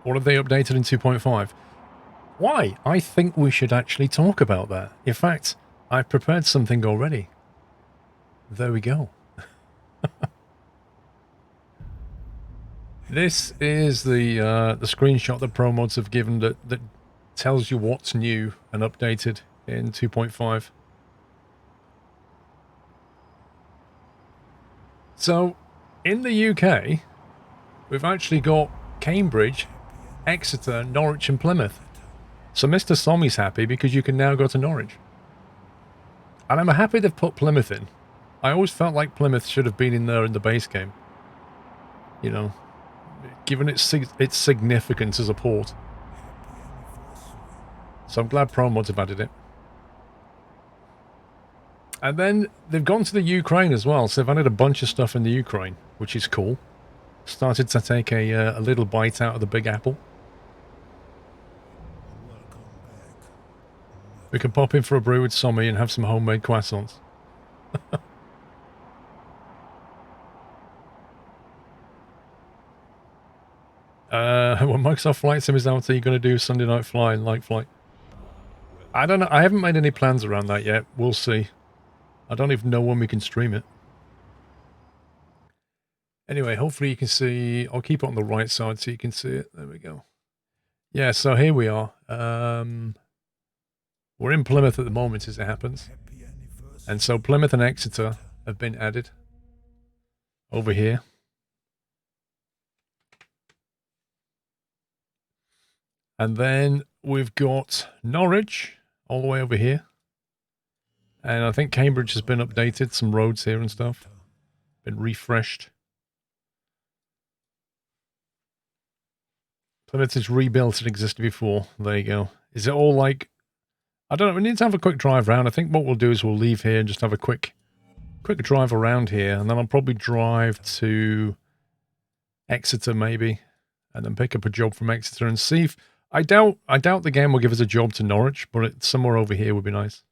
What have they updated in 2.5? Why? I think we should actually talk about that. In fact, I've prepared something already. There we go. This is the screenshot that ProMods have given that tells you what's new and updated in 2.5. So, in the UK, we've actually got Cambridge, Exeter, Norwich and Plymouth. So Mr. Sommy's happy because you can now go to Norwich. And I'm happy they've put Plymouth in. I always felt like Plymouth should have been in there in the base game. You know, given its significance as a port. So I'm glad ProMods have added it. And then they've gone to the Ukraine as well, so they've added a bunch of stuff in the Ukraine, which is cool. Started to take a little bite out of the Big Apple. We can pop in for a brew with Sommy and have some homemade croissants. When Microsoft Flight Sim is out, are you going to do Sunday Night Fly and Light Flight? I don't know. I haven't made any plans around that yet. We'll see. I don't even know when we can stream it. Anyway, hopefully you can see... I'll keep it on the right side so you can see it. There we go. Yeah, so here we are. We're in Plymouth at the moment as it happens. And so Plymouth and Exeter have been added over here. And then we've got Norwich all the way over here. And I think Cambridge has been updated, some roads here and stuff. Been refreshed. Plymouth is rebuilt, it existed before. There you go. Is it all like... I don't know, we need to have a quick drive around. I think what we'll do is we'll leave here and just have a quick drive around here. And then I'll probably drive to Exeter maybe. And then pick up a job from Exeter and see if... I doubt the game will give us a job to Norwich, but somewhere over here would be nice.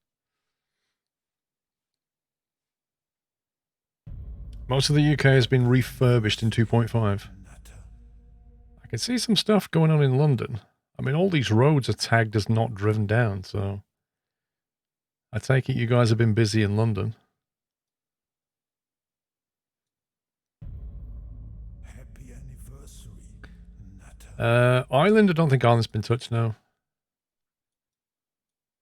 Most of the UK has been refurbished in 2.5. I can see some stuff going on in London. I mean, all these roads are tagged as not driven down, so... I take it you guys have been busy in London. Happy anniversary, Ireland, I don't think Ireland's been touched now.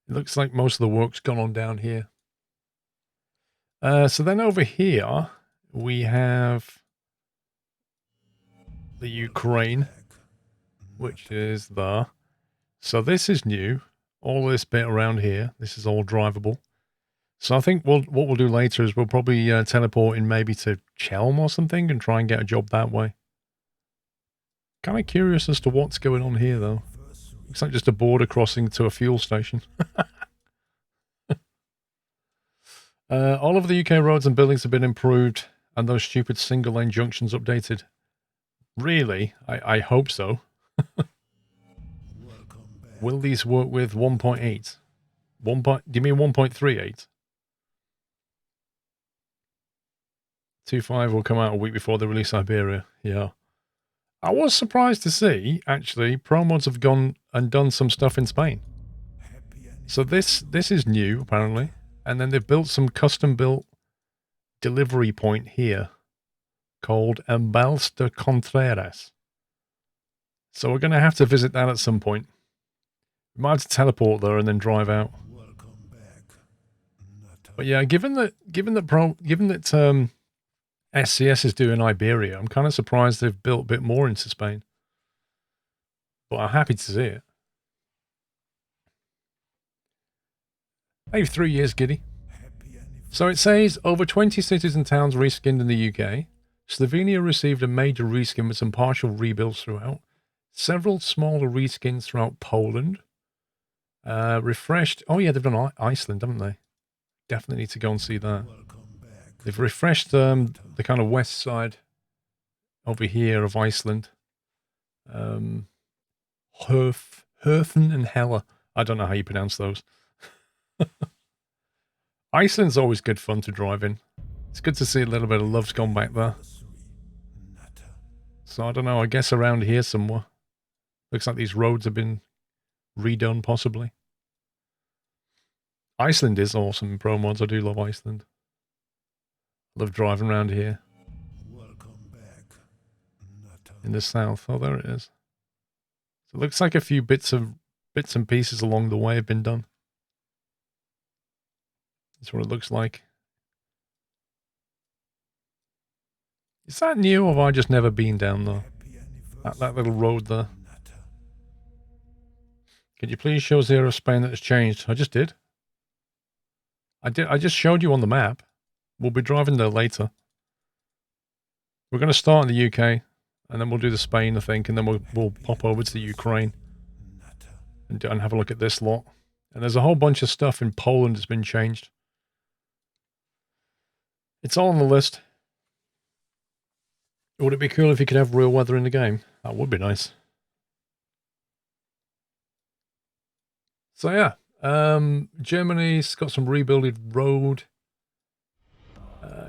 It looks like most of the work's gone on down here. So then over here, we have the Ukraine, which is there. So this is new. All this bit around here, this is all drivable. So I think what we'll do later is we'll probably teleport in maybe to Chelm or something and try and get a job that way. Kind of curious as to what's going on here, though. Looks like just a border crossing to a fuel station. All of the UK roads and buildings have been improved and those stupid single-lane junctions updated. Really? I hope so. Will these work with 1.8? Do you mean 1.38? 2.5 will come out a week before they release Iberia. Yeah. I was surprised to see, actually, ProMods have gone and done some stuff in Spain. So this is new, apparently. And then they've built some custom-built delivery point here called Embals de Contreras. So we're going to have to visit that at some point. We might have to teleport there and then drive out. But yeah, given that SCS is doing Iberia, I'm kind of surprised they've built a bit more into Spain. But I'm happy to see it. Hey, 3 years, Giddy. So it says, over 20 cities and towns reskinned in the UK. Slovenia received a major reskin with some partial rebuilds throughout. Several smaller reskins throughout Poland. Refreshed. Oh yeah, they've done Iceland, haven't they? Definitely need to go and see that. They've refreshed the kind of west side over here of Iceland. Herfen and Hella. I don't know how you pronounce those. Iceland's always good fun to drive in. It's good to see a little bit of love's gone back there. So I don't know, I guess around here somewhere. Looks like these roads have been redone, possibly. Iceland is awesome in Pro Mods. I do love Iceland. Love driving around here. Welcome back, Nutter. In the south. Oh, there it is. So it looks like a few bits and pieces along the way have been done. That's what it looks like. Is that new, or have I just never been down there? That little road there. Nutter. Could you please show us the area of Spain that has changed? I just did. I just showed you on the map. We'll be driving there later. We're going to start in the UK, and then we'll do the Spain, I think, and then we'll pop over to the Ukraine and have a look at this lot. And there's a whole bunch of stuff in Poland that's been changed. It's all on the list. Would it be cool if you could have real weather in the game? That would be nice. So yeah, Germany's got some rebuilded road.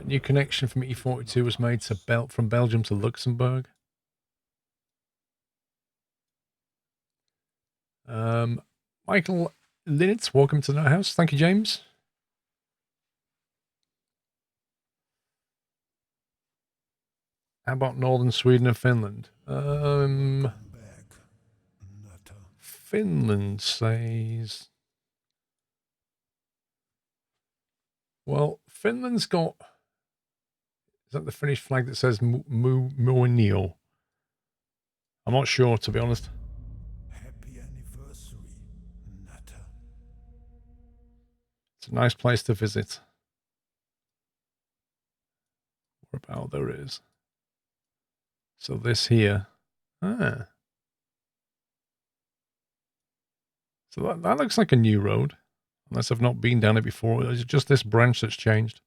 New connection from E42 was made to from Belgium to Luxembourg. Michael Linitz, welcome to the house. Thank you, James. How about northern Sweden and Finland? Finland says... Well, Finland's got... Is that the Finnish flag that says Muonio? I'm not sure, to be honest. Happy anniversary, Nutter. It's a nice place to visit. What about there is? So this here. Ah. So that looks like a new road. Unless I've not been down it before. It's just this branch that's changed.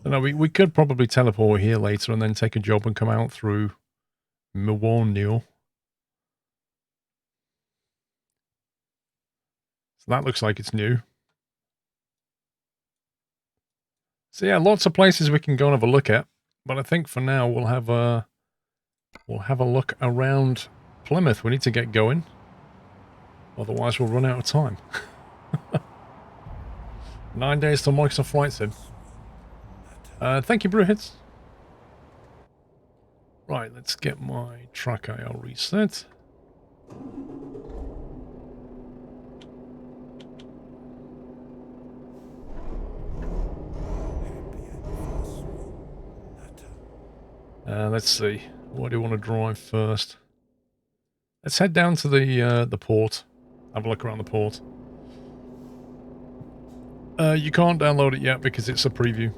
I know we could probably teleport here later and then take a job and come out through Muonio. So that looks like it's new. So yeah, lots of places we can go and have a look at. But I think for now we'll have a look around Plymouth. We need to get going. Otherwise we'll run out of time. 9 days till Microsoft Flight Sim. Thank you, Brewhits. Right, let's get my track IL reset. Let's see. What do you want to drive first? Let's head down to the port. Have a look around the port. You can't download it yet because it's a preview.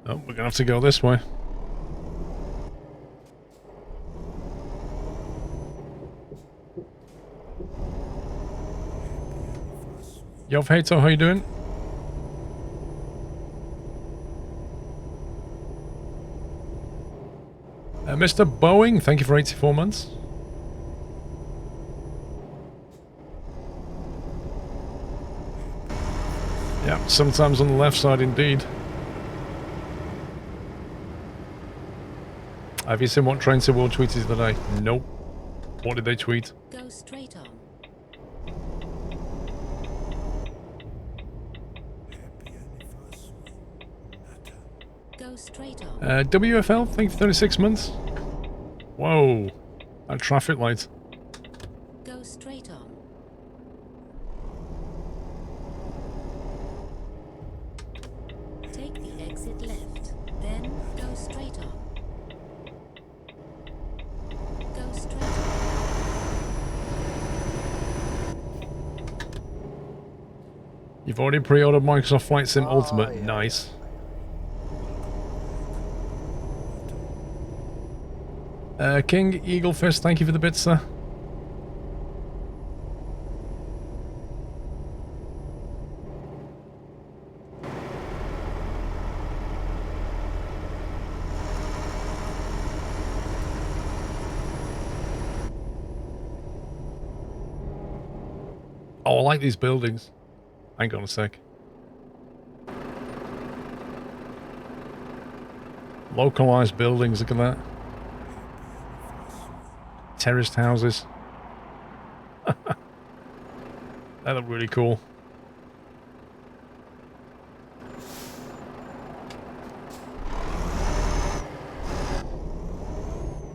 Oh, we're gonna have to go this way. Yo, Hato, how you doing? Mr. Boeing, thank you for 84 months. Yeah, sometimes on the left side indeed. Have you seen what Train to World tweeted today? Nope. What did they tweet? Go straight on. Go straight on. WFL, thank you for 36 months. Whoa. That traffic light. Go straight on. Take the exit left, then go straight on. Go straight on. You've already pre-ordered Microsoft Flight Sim Ultimate. Yeah. Nice. King Eaglefist, thank you for the bits, sir. Oh, I like these buildings. Hang on a sec. Localized buildings, look at that. Terraced houses. That look really cool.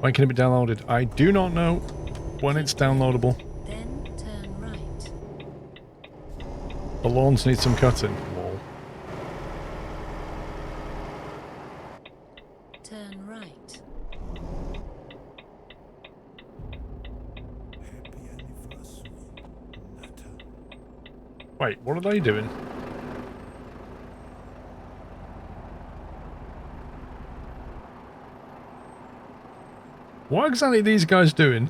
When can it be downloaded? I do not know when it's downloadable. Then turn right. The lawns need some cutting. Lol. Turn right. Happy anniversary, Nutter. Wait, what are they doing? What exactly are these guys doing?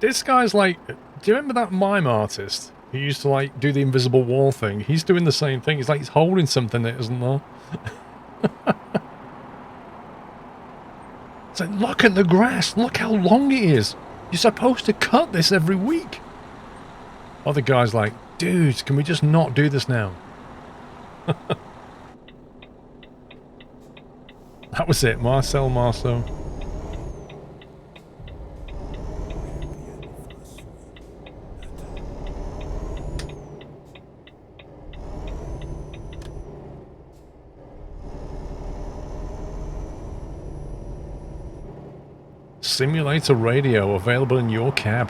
This guy's like... Do you remember that mime artist who used to like do the invisible wall thing? He's doing the same thing. He's like he's holding something that isn't there. It's like, look at the grass. Look how long it is. You're supposed to cut this every week. Other guy's like, dude, can we just not do this now? That was it. Marcel Marceau. Simulator radio available in your cab.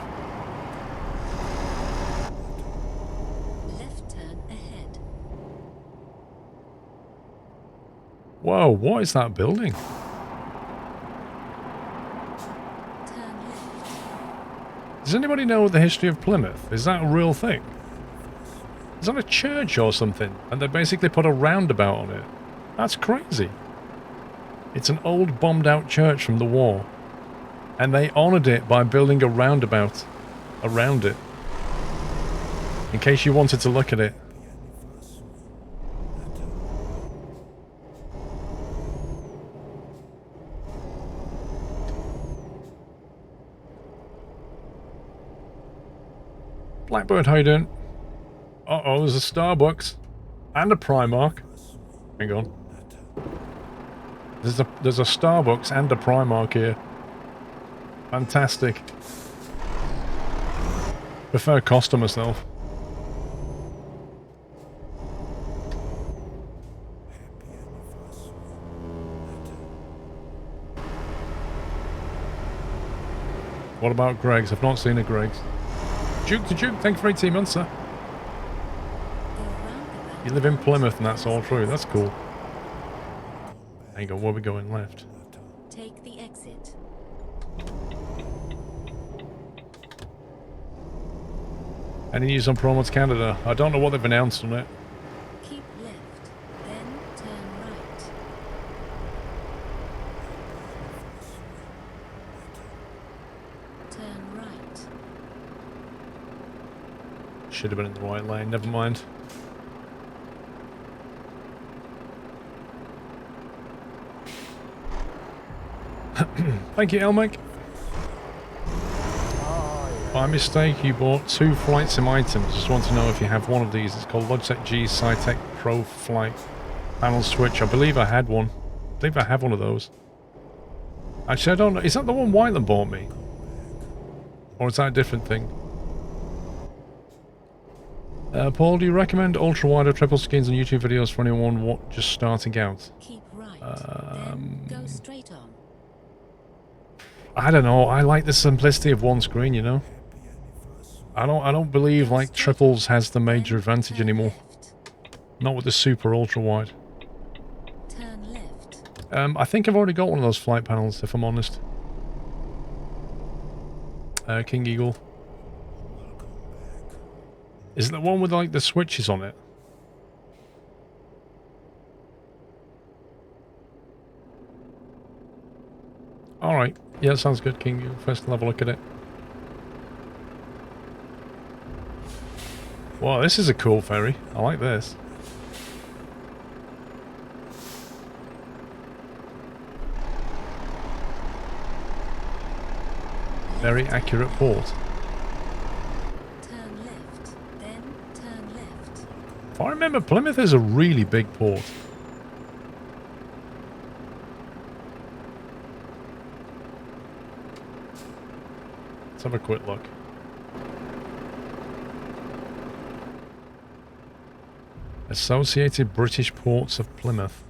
Left turn ahead. Whoa, what is that building? Turn left. Does anybody know the history of Plymouth? Is that a real thing? Is that a church or something? And they basically put a roundabout on it. That's crazy. It's an old bombed out church from the war. And they honoured it by building a roundabout around it. In case you wanted to look at it. Blackbird, how you doing? Uh-oh, there's a Starbucks. And a Primark. Hang on. There's a Starbucks and a Primark here. Fantastic. Prefer Costa myself. What about Greg's? I've not seen a Greg's. Duke to Duke, thank you for 18 months, sir. Go roundabout. You live in Plymouth and that's all true. That's cool. Hang on, where are we going? Left. Take the exit. Any news on Promos Canada? I don't know what they've announced on it. Keep left. Then turn right. Turn right. Should have been in the right lane, never mind. Thank you, Elmic. By mistake, you bought 2 flight sim items. Just want to know if you have one of these. It's called Logitech G Cytec Pro Flight Panel Switch. I believe I had one. I believe I have one of those. Actually, I don't know. Is that the one Whiteland bought me? Or is that a different thing? Paul, do you recommend ultra-wide or triple screens on YouTube videos for anyone just starting out? Keep right. Then go straight on. I don't know. I like the simplicity of one screen, you know? I don't believe like triples has the major advantage anymore. Not with the super ultra wide. Turn left. I think I've already got one of those flight panels, if I'm honest. King Eagle. Is it the one with like the switches on it? Alright. Yeah, sounds good, King Eagle. First have a look at it. Wow, this is a cool ferry. I like this. Very accurate port. Turn left, then turn left. If I remember, Plymouth is a really big port. Let's have a quick look. Associated British Ports of Plymouth.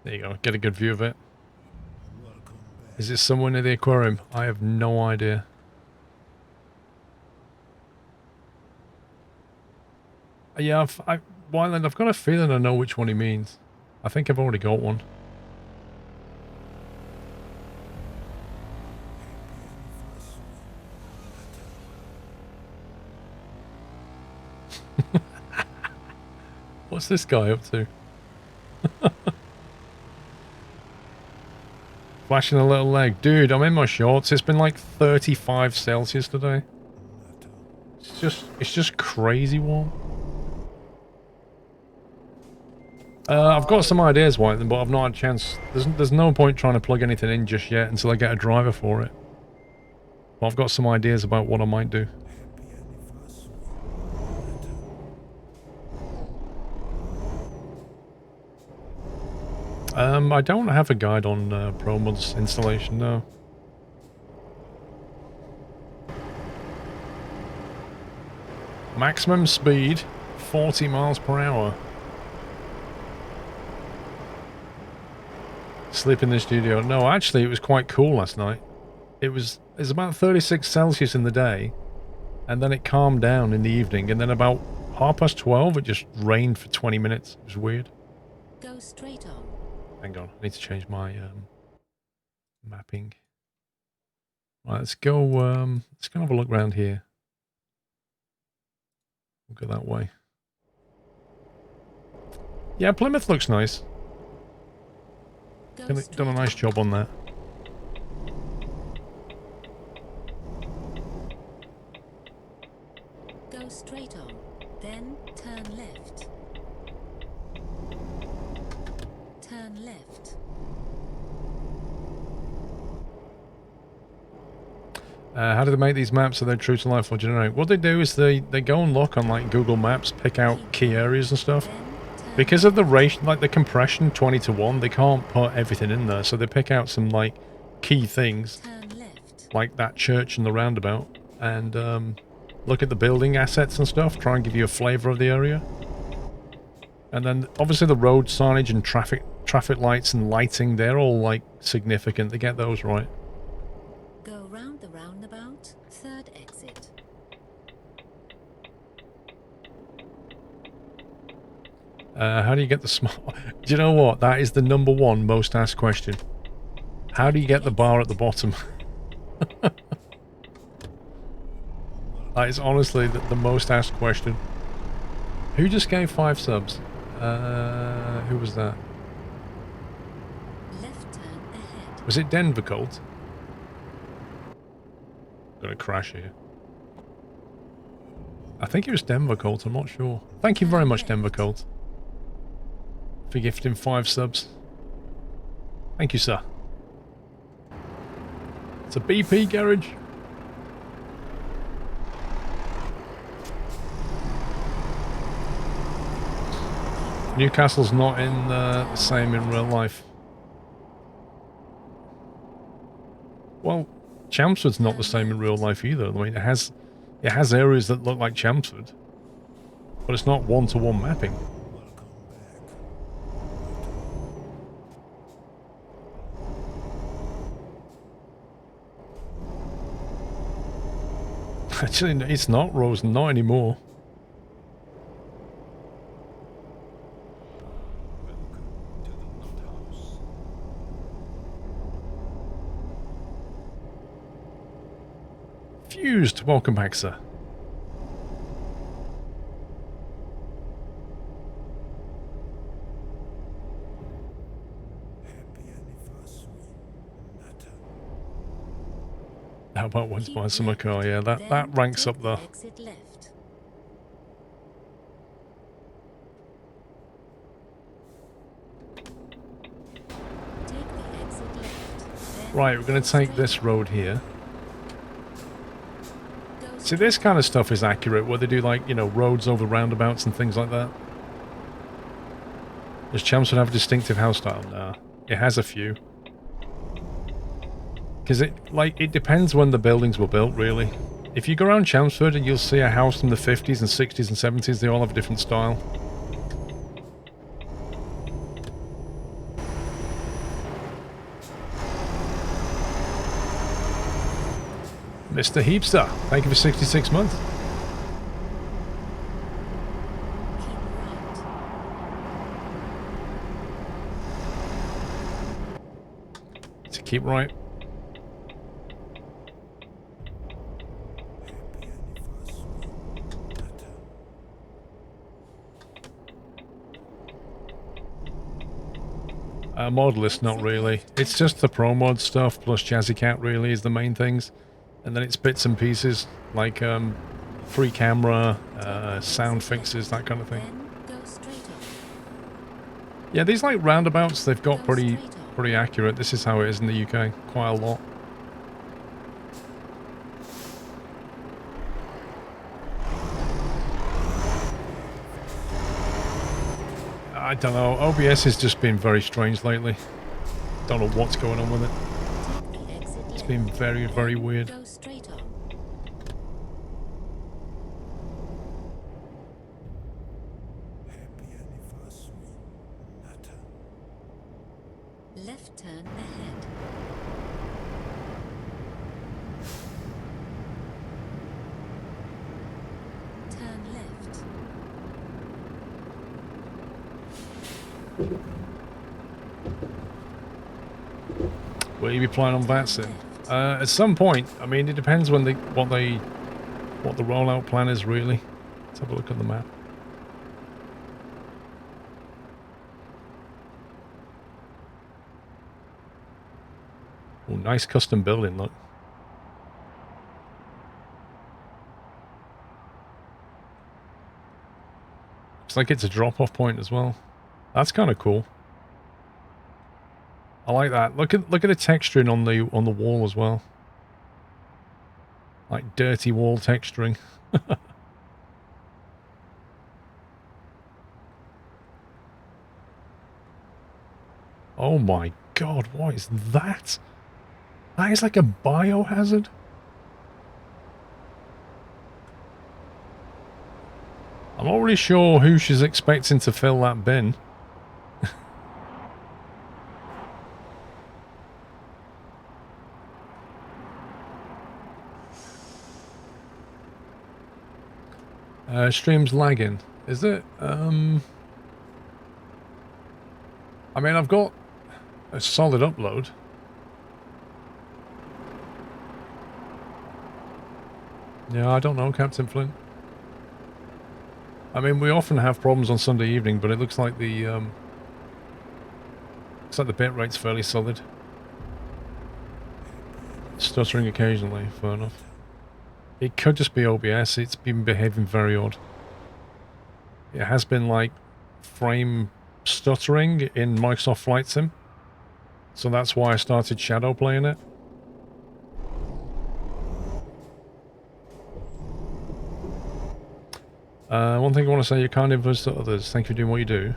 There you go, get a good view of it. Is it somewhere near the aquarium? I have no idea. Yeah, Wyland, I've got a feeling I know which one he means. I think I've already got one. What's this guy up to? Flashing a little leg. Dude, I'm in my shorts. It's been like 35 Celsius today. It's just crazy warm. I've got some ideas, White, but I've not had a chance. There's no point trying to plug anything in just yet until I get a driver for it. But I've got some ideas about what I might do. I don't have a guide on ProMod's installation, no. Maximum speed, 40 miles per hour. Sleep in the studio. No, actually, it was quite cool last night. It was about 36 Celsius in the day, and then it calmed down in the evening, and then about 12:30, it just rained for 20 minutes. It was weird. Go straight on. Hang on, I need to change my mapping. Right, let's go have a look around here. We'll go that way. Yeah, Plymouth looks nice. Done a nice job on that. Go straight on, then turn left. Turn left. How do they make these maps so they're true to life or generic? What they do is they go and look on like Google Maps, pick out key areas and stuff. Because of the ratio, like the compression 20:1, they can't put everything in there, so they pick out some like key things, like that church and the roundabout, and look at the building assets and stuff, try and give you a flavour of the area. And then obviously the road signage and traffic lights and lighting, they're all like significant. They get those right. Go round the roundabout, third exit. How do you get the smart... Do you know what? That is the #1 most asked question. How do you get the bar at the bottom? That is honestly the most asked question. Who just gave 5 subs? Who was that? Left turn ahead. Was it Denver Colt? Gonna crash here. I think it was Denver Colt, I'm not sure. Thank you very much, Denver Colt, for gifting 5 subs. Thank you, sir. It's a BP garage. Newcastle's not in the same in real life. Well, Chelmsford's not the same in real life either. I mean, it has areas that look like Chelmsford, but it's not one-to-one mapping. Actually, it's not, Rose, not anymore. Fused, welcome back, sir. How about once by summer car? Yeah, that ranks up there. Exit left. Right, we're going to take this road here. Go See, straight. this kind of stuff is accurate, where they do, like, you know, roads over roundabouts and things like that. Does Chelmsford have a distinctive house style? Nah. It has a few. Because it depends when the buildings were built, really. If you go around Chelmsford and you'll see a house from the 50s and 60s and 70s, they all have a different style. Mr. Heapster, thank you for 66 months. Keep right. To keep right. Mod list, not really. It's just the pro mod stuff plus Jazzy Cat really is the main things. And then it's bits and pieces like free camera, sound fixes, that kind of thing. Then go straight off. Yeah, these like roundabouts, they've got Go pretty straight on. pretty accurate. This is how it is in the UK, quite a lot. I don't know, OBS has just been very strange lately. Don't know what's going on with it. Take the exit It's left. been very, very Then weird. Go straight on. Happy anniversary, Natter. Left turn ahead. Turn left. Will you be planning on that soon? At some point. I mean, it depends when what the rollout plan is really. Let's have a look at the map. Oh, nice custom building, look. Looks like it's a drop-off point as well. That's kind of cool. I like that. Look at the texturing on the wall as well. Like dirty wall texturing. Oh my god, what is that? That is like a biohazard. I'm not really sure who she's expecting to fill that bin. Stream's lagging. Is it? I mean, I've got a solid upload. Yeah, I don't know, Captain Flynn. I mean, we often have problems on Sunday evening, but it looks like the bit rate's fairly solid. Stuttering occasionally, fair enough. It could just be OBS, it's been behaving very odd. It has been like frame stuttering in Microsoft Flight Sim. So that's why I started shadow playing it. One thing I want to say, you're kind influence to others. Thank you for doing what you do.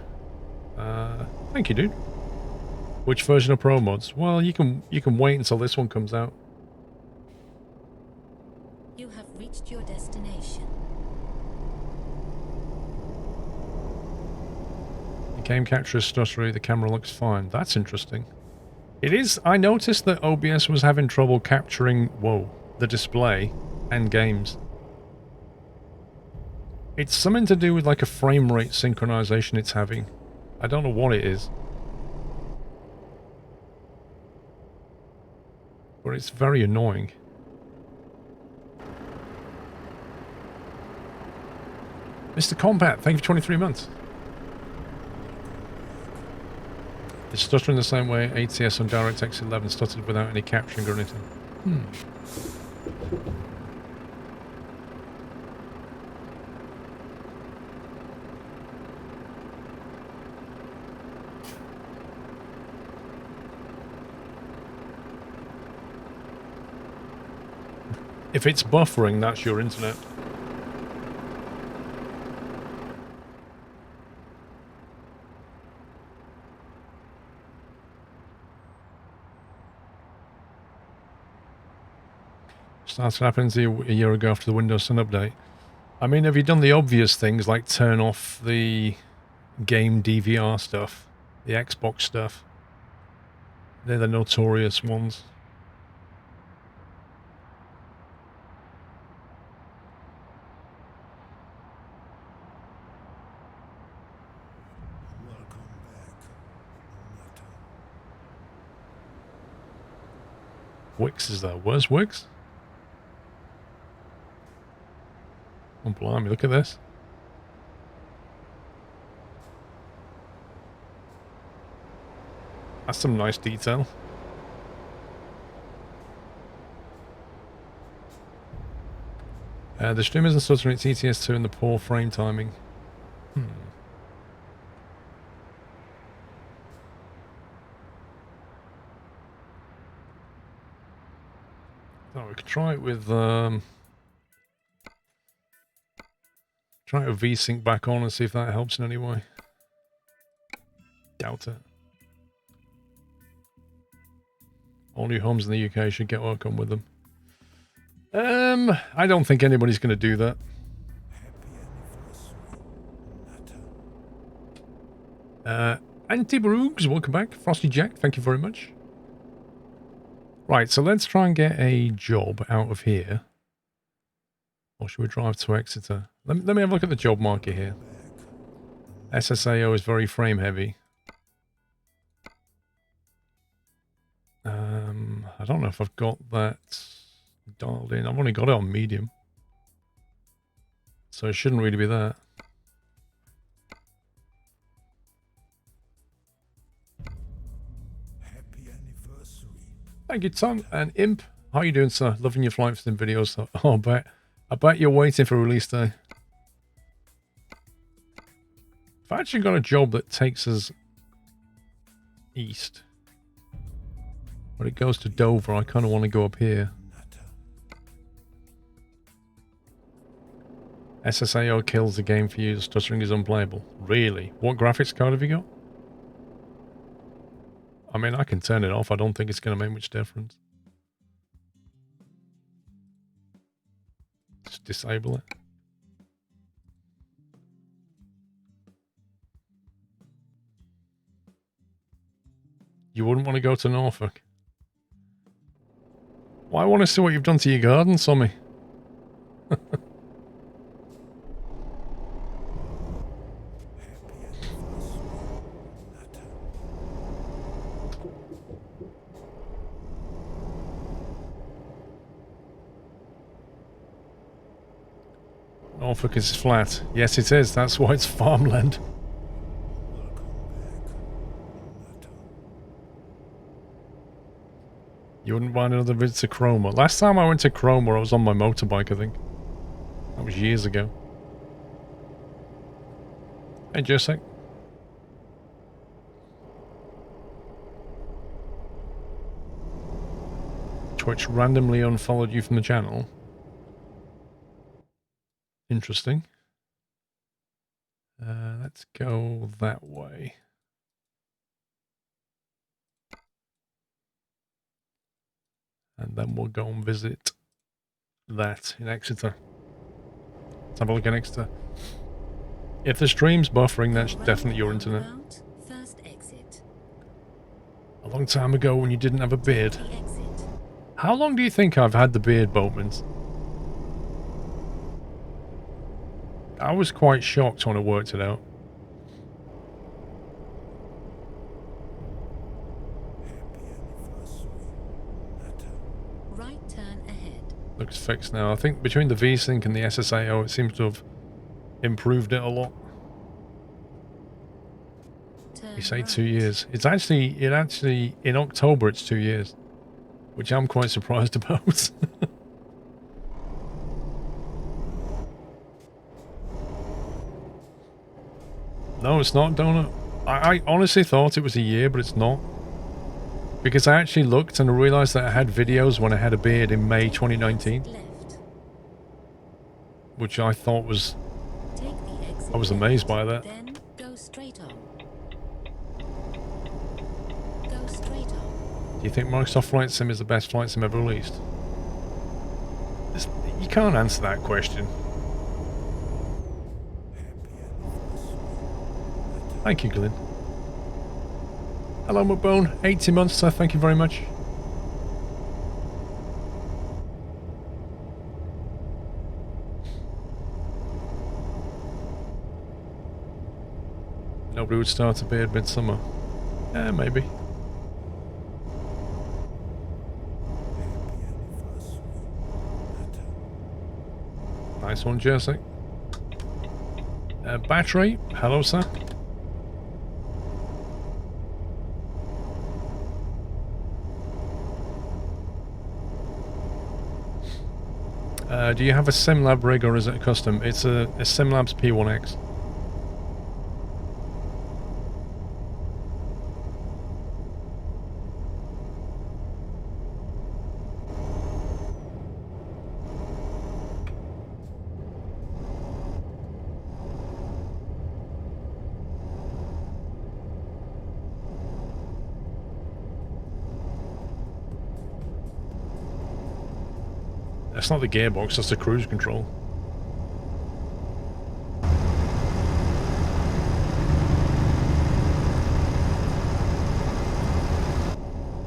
Thank you, dude. Which version of Pro Mods? Well, you can wait until this one comes out. You have reached your destination. The game capture is stuttery, the camera looks fine. That's interesting. It is, I noticed that OBS was having trouble capturing, whoa, the display and games. It's something to do with like a frame rate synchronization it's having. I don't know what it is. But it's very annoying. Mr. Combat, thank you for 23 months. It's stuttering the same way ATS on DirectX 11 stuttered without any capturing or anything. If it's buffering, that's your internet. Started happening to you a year ago after the Windows 10 update. I mean, have you done the obvious things like turn off the game DVR stuff, the Xbox stuff? They're the notorious ones. Welcome back, Nutter. Wix is there. Where's Wix? Oh, blimey, look at this. That's some nice detail. The stream isn't stuttering, it's ETS2 and the poor frame timing. Oh, we could try it with try a VSync back on and see if that helps in any way. Doubt it. All new homes in the UK should get work on with them. I don't think anybody's going to do that. Happy anniversary, Nutter. Anti-Broogs, welcome back. Frosty Jack, thank you very much. Right, so let's try and get a job out of here. Or should we drive to Exeter? Let me have a look at the job market here. SSAO is very frame heavy. I don't know if I've got that dialed in. I've only got it on medium. So it shouldn't really be that. Happy anniversary. Thank you, Tom and Imp. How you doing, sir? Loving your flight sim videos. Oh, I bet you're waiting for release day. I've actually got a job that takes us east. But it goes to Dover. I kind of want to go up here. SSAO kills the game for you. Stuttering is unplayable. Really? What graphics card have you got? I mean, I can turn it off. I don't think it's going to make much difference. Just disable it. You wouldn't want to go to Norfolk. Well, I want to see what you've done to your garden, Sommy. Norfolk is flat. Yes, it is. That's why it's farmland. You wouldn't mind another visit to Cromer. Last time I went to Cromer, I was on my motorbike, I think. That was years ago. Hey, Jessic. Twitch randomly unfollowed you from the channel. Interesting. Let's go that way. And then we'll go and visit that in Exeter. Let's have a look at Exeter. If the stream's buffering, that's definitely your internet. First exit. A long time ago when you didn't have a beard. The exit. How long do you think I've had the beard, Boatmans? I was quite shocked when I worked it out. Right turn ahead. Looks fixed now. I think between the VSync and the SSAO, it seems to have improved it a lot. Turn You say right. 2 years. It actually, in October, it's 2 years. Which I'm quite surprised about. No, it's not, Donut. I honestly thought it was a year, but it's not. Because I actually looked and realised that I had videos when I had a beard in May 2019. Left. which I thought was... Take the exit I was left, amazed by that. Then go straight on. Go straight on. Do you think Microsoft Flight Sim is the best flight sim ever released? You can't answer that question. Thank you, Glyn. Hello, McBone. 80 months, sir. Thank you very much. Nobody would start a beard midsummer. Yeah, maybe. Nice one, Jersey. Battery. Hello, sir. Do you have a SimLab rig or is it a custom? It's a SimLabs P1X. That's not the gearbox, that's the cruise control.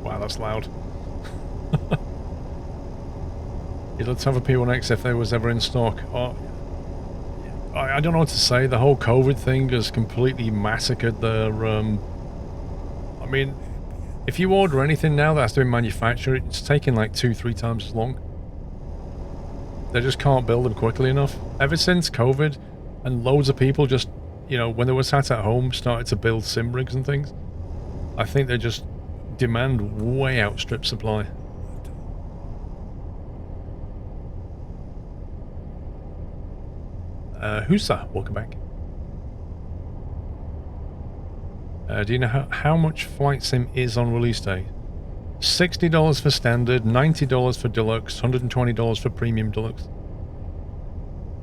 Wow, that's loud. Yeah, let's have a P1X if there was ever in stock. Oh, I don't know what to say. The whole COVID thing has completely massacred their... I mean, if you order anything now that has to be manufactured, it's taking like 2-3 times as long. They just can't build them quickly enough. Ever since COVID, and loads of people just, you know, when they were sat at home, started to build sim rigs and things, I think they just demand way outstrip supply. Who's that? Welcome back. Do you know how much Flight Sim is on release day? $60 for standard, $90 for deluxe, $120 for premium deluxe.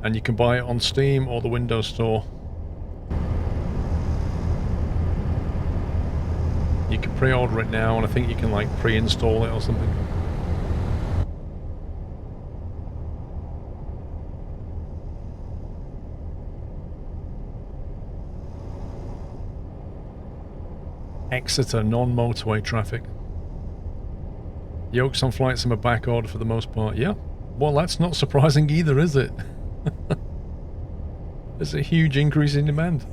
And you can buy it on Steam or the Windows Store. You can pre-order it now, and I think you can like pre-install it or something. Exeter non-motorway traffic. Yokes on Flight Sim are back order for the most part. Yeah. Well, that's not surprising either, is it? There's a huge increase in demand.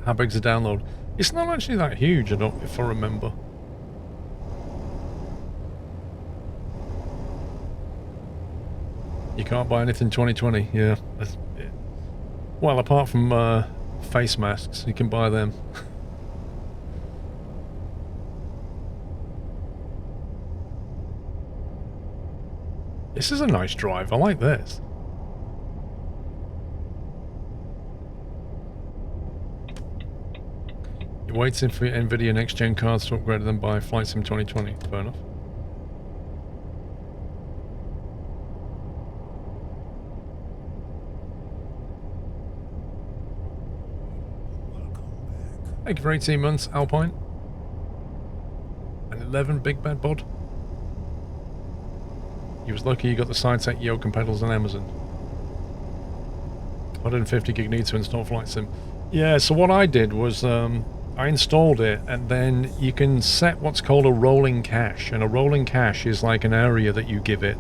How big's the download? It's not actually that huge, if I remember. You can't buy anything 2020. Yeah. That's it. Well, apart from face masks, you can buy them. This is a nice drive. I like this. You're waiting for NVIDIA next-gen cards to upgrade them by Flight Sim 2020. Fair enough. Thank you for 18 months, Alpine. And 11, Big Bad Bod. You was lucky you got the SideTech yoke and pedals on Amazon. 150 gig need to install Flight Sim. Yeah, so what I did was I installed it, and then you can set what's called a rolling cache. And a rolling cache is like an area that you give it.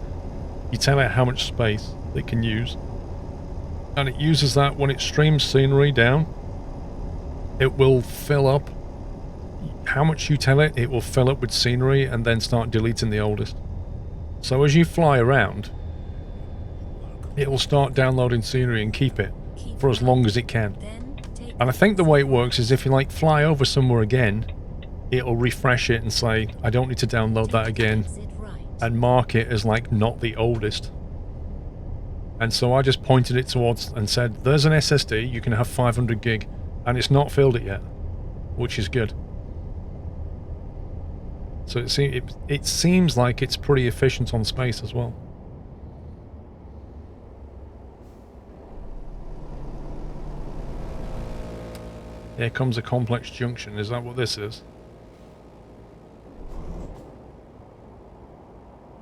You tell it how much space it can use. And it uses that when it streams scenery down. It will fill up how much you tell it, it will fill up with scenery and then start deleting the oldest. So as you fly around, it will start downloading scenery and keep it for as long as it can. And I think the way it works is if you like fly over somewhere again, it'll refresh it and say, I don't need to download that again, and mark it as like not the oldest. And so I just pointed it towards and said, there's an SSD, you can have 500 gig. And it's not filled it yet, which is good. So it seems like it's pretty efficient on space as well. Here comes a complex junction. Is that what this is?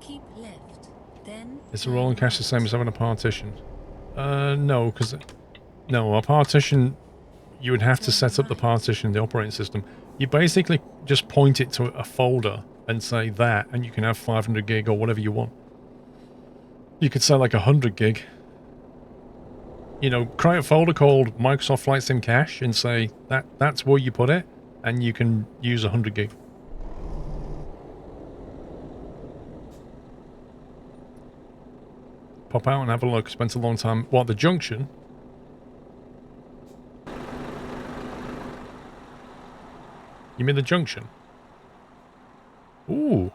Keep left, then Is a rolling cache the same right. as having a partition? No, because... No, a partition... You would have to set up the partition in the operating system. You basically just point it to a folder and say that, and you can have 500 gig or whatever you want. You could say like 100 gig. You know, create a folder called Microsoft Flight Sim Cache and say that's where you put it, and you can use 100 gig. Pop out and have a look. Spent a long time... What, the junction? You mean the junction? Ooh.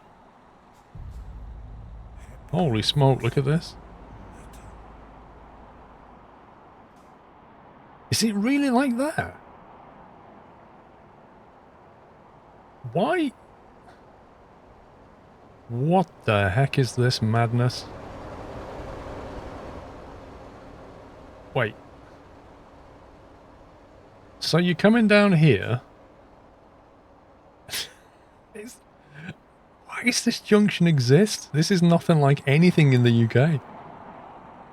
Holy smoke, look at this. Is it really like that? Why? What the heck is this madness? Wait. So you're coming down here... Why does this junction exist? This is nothing like anything in the UK.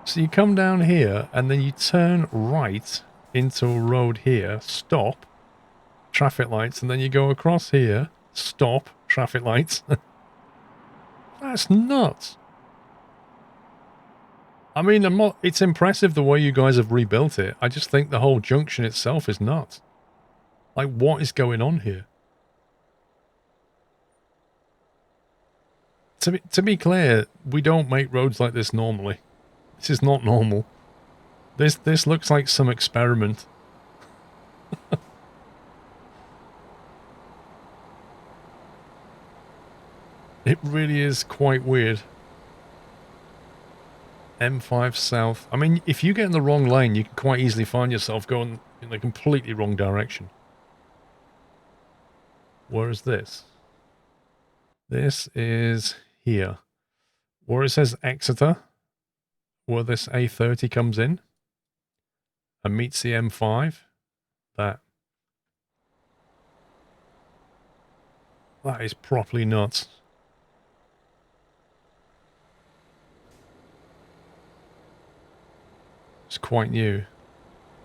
So you come down here and then you turn right into a road here, stop, traffic lights, and then you go across here, stop, traffic lights. That's nuts. I mean, it's impressive the way you guys have rebuilt it. I just think the whole junction itself is nuts. Like, what is going on here? To be clear, we don't make roads like this normally. This is not normal. This looks like some experiment. It really is quite weird. M5 south. I mean, if you get in the wrong lane, you can quite easily find yourself going in the completely wrong direction. Where is this? This is here. Where it says Exeter, where this A30 comes in and meets the M5. That is properly nuts. It's quite new.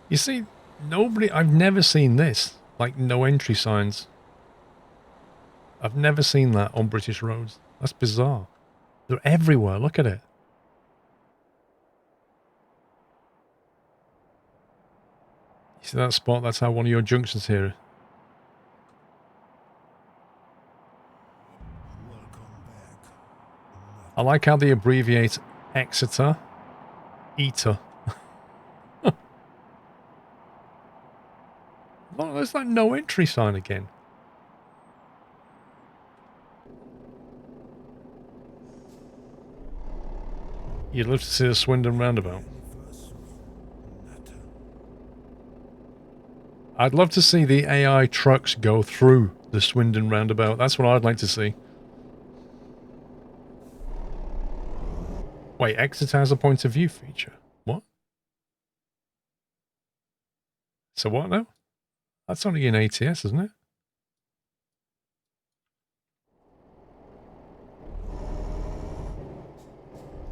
You see, I've never seen this. Like, no entry signs. I've never seen that on British roads. That's bizarre. They're everywhere. Look at it. You see that spot? That's how one of your junctions here. I like how they abbreviate Exeter, Eater. Oh, there's that no entry sign again. You'd love to see the Swindon roundabout. I'd love to see the AI trucks go through the Swindon roundabout. That's what I'd like to see. Wait, Exeter has a point of view feature. What? So what now? That's only in ATS, isn't it?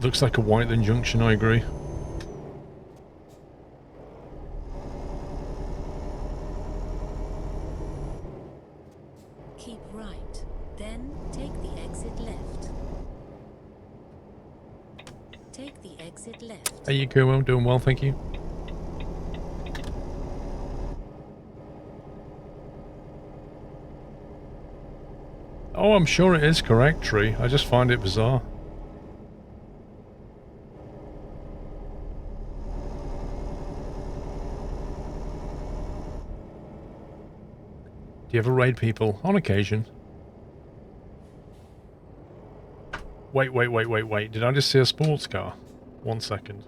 Looks like a Whiteland junction, I agree. Keep right, then take the exit left. Take the exit left. Hey, you go well, doing well, thank you. Oh, I'm sure it is correct, Tree. I just find it bizarre. Do you ever raid people? On occasion. Wait. Did I just see a sports car? 1 second.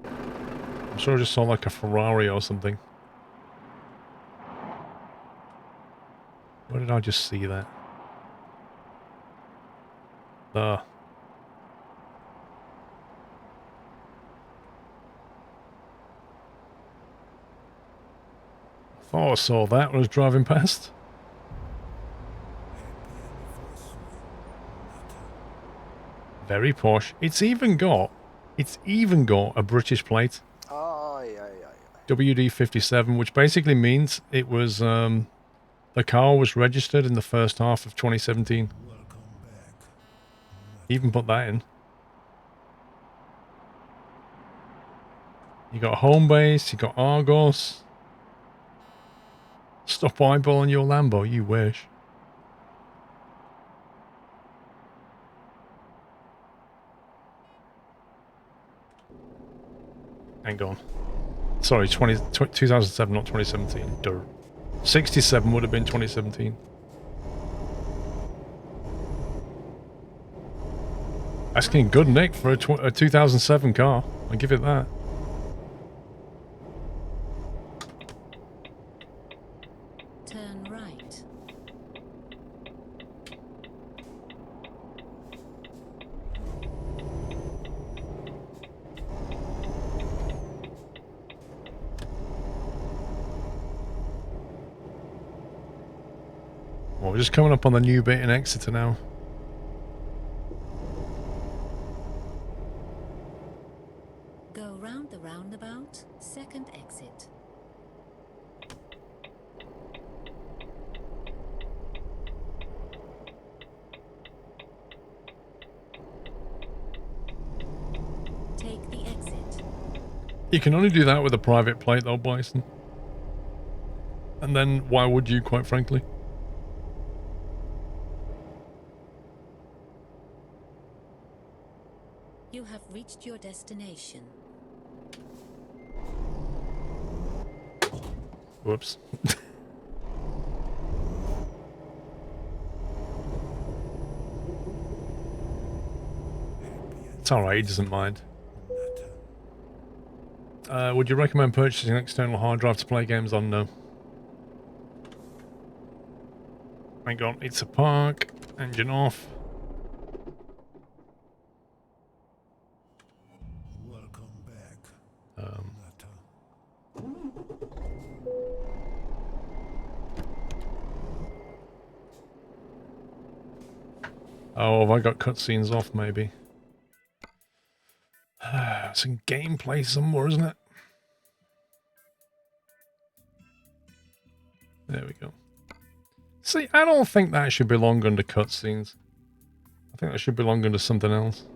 I'm sure I just saw like a Ferrari or something. Where did I just see that? I thought I saw that when I was driving past. Very posh. It's even got a British plate. Ay, ay, ay, ay. WD-57, which basically means it was the car was registered in the first half of 2017. Welcome back. Even put that in. You got home base, you got Argos. Stop eyeballing your Lambo, you wish. Hang on. Sorry, 2007, not 2017. Dirt. 67 would have been 2017. Asking good nick for a 2007 car. I'll give it that. Turn right. Well, we're just coming up on the new bit in Exeter now. Go round the roundabout, second exit. Take the exit. You can only do that with a private plate though, Bison. And then why would you, quite frankly? You have reached your destination. Whoops. It's alright, he doesn't mind. Would you recommend purchasing an external hard drive to play games on? No. Hang on, it's a park. Engine off. Welcome back. Oh, have I got cutscenes off, maybe? It's in gameplay somewhere, isn't it? There we go. See, I don't think that should belong under cutscenes. I think that should belong under something else.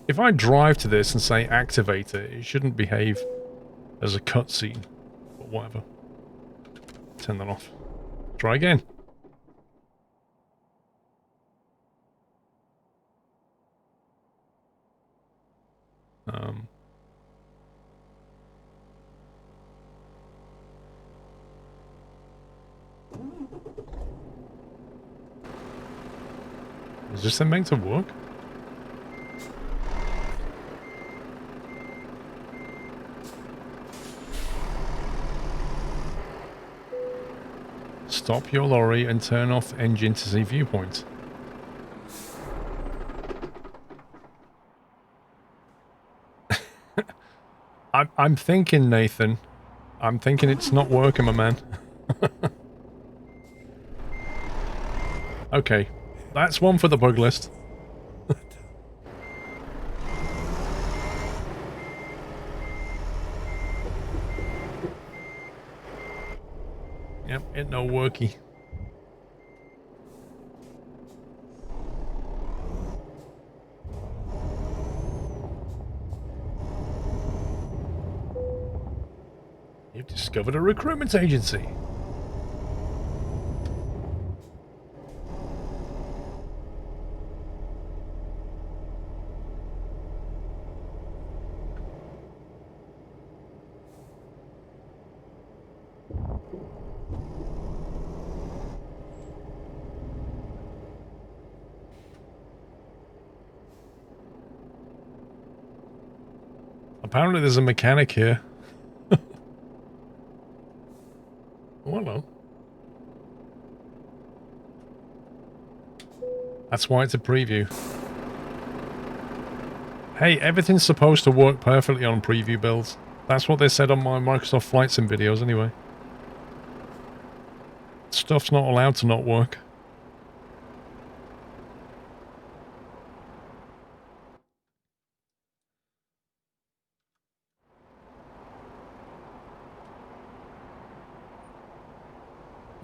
If I drive to this and say activate it, it shouldn't behave as a cutscene. But whatever. Turn that off. Try again. Is this thing meant to work? Stop your lorry and turn off engine to see viewpoint. I'm thinking, Nathan. I'm thinking it's not working, my man. Okay, that's one for the bug list. Yep, it no worky. You've discovered a recruitment agency. Apparently there's a mechanic here. Oh, hello. That's why it's a preview. Hey, everything's supposed to work perfectly on preview builds. That's what they said on my Microsoft Flight Sim videos anyway. Stuff's not allowed to not work.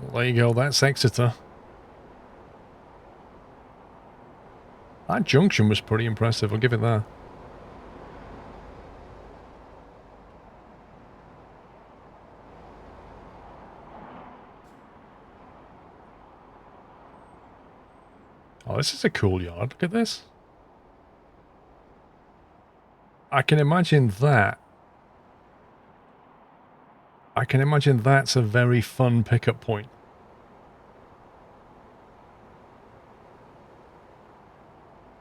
Well, there you go, that's Exeter. That junction was pretty impressive, I'll give it that. Oh, this is a cool yard. Look at this. I can imagine that. I can imagine that's a very fun pickup point.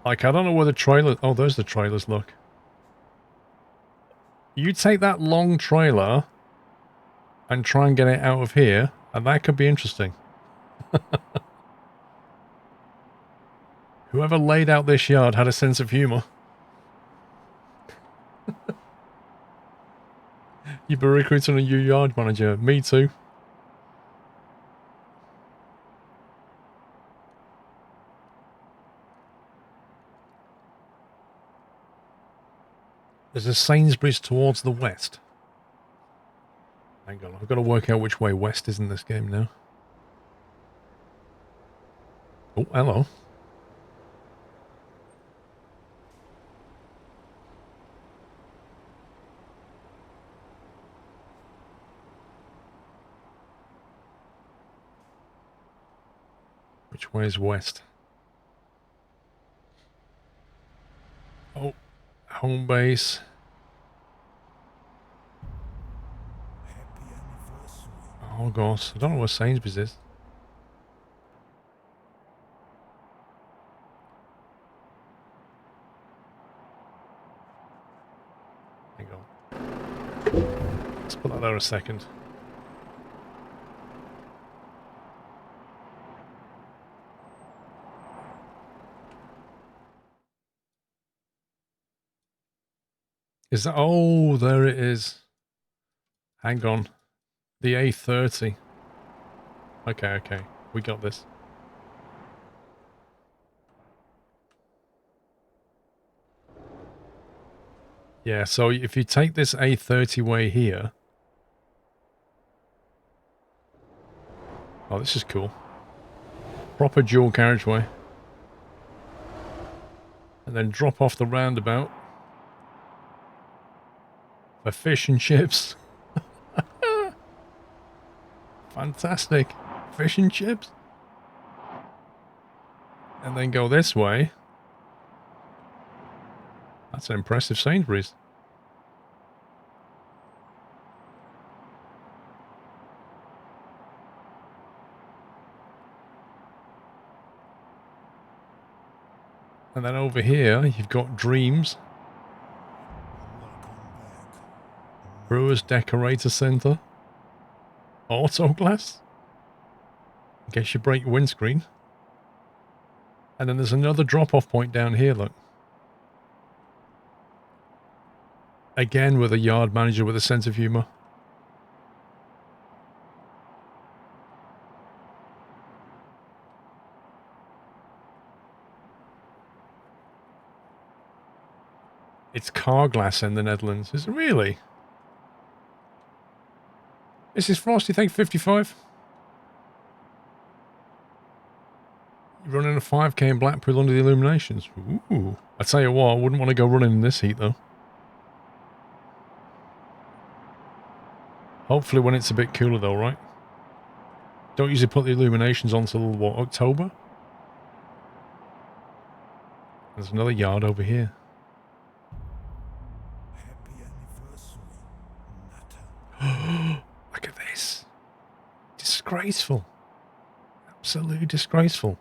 Like, I don't know where the trailer... Oh, there's the trailers, look. You take that long trailer and try and get it out of here, and that could be interesting. Whoever laid out this yard had a sense of humour. You've been recruiting a new yard manager. Me too. There's a Sainsbury's towards the west. Hang on, I've got to work out which way west is in this game now. Oh, hello. Which way is west? Oh, home base. Oh gosh, I don't know where Sainsbury's is. Hang on. Let's put that there a second. Is that... Oh, there it is. Hang on. The A30. Okay, okay. We got this. Yeah, so if you take this A30 way here... Oh, this is cool. Proper dual carriageway. And then drop off the roundabout. For fish and chips. Fantastic. Fish and chips. And then go this way. That's an impressive Sainsbury's. And then over here, you've got Dreams. Brewers Decorator Centre. Autoglass. In case you break your windscreen. And then there's another drop-off point down here, look. Again with a yard manager with a sense of humour. It's Carglass in the Netherlands. Is it really? This is Frosty, thank you, 55. You're running a 5k in Blackpool under the illuminations. Ooh. I tell you what, I wouldn't want to go running in this heat though. Hopefully when it's a bit cooler though, right? Don't usually put the illuminations on till, what, October? There's another yard over here. Look at this. Disgraceful. Absolutely disgraceful.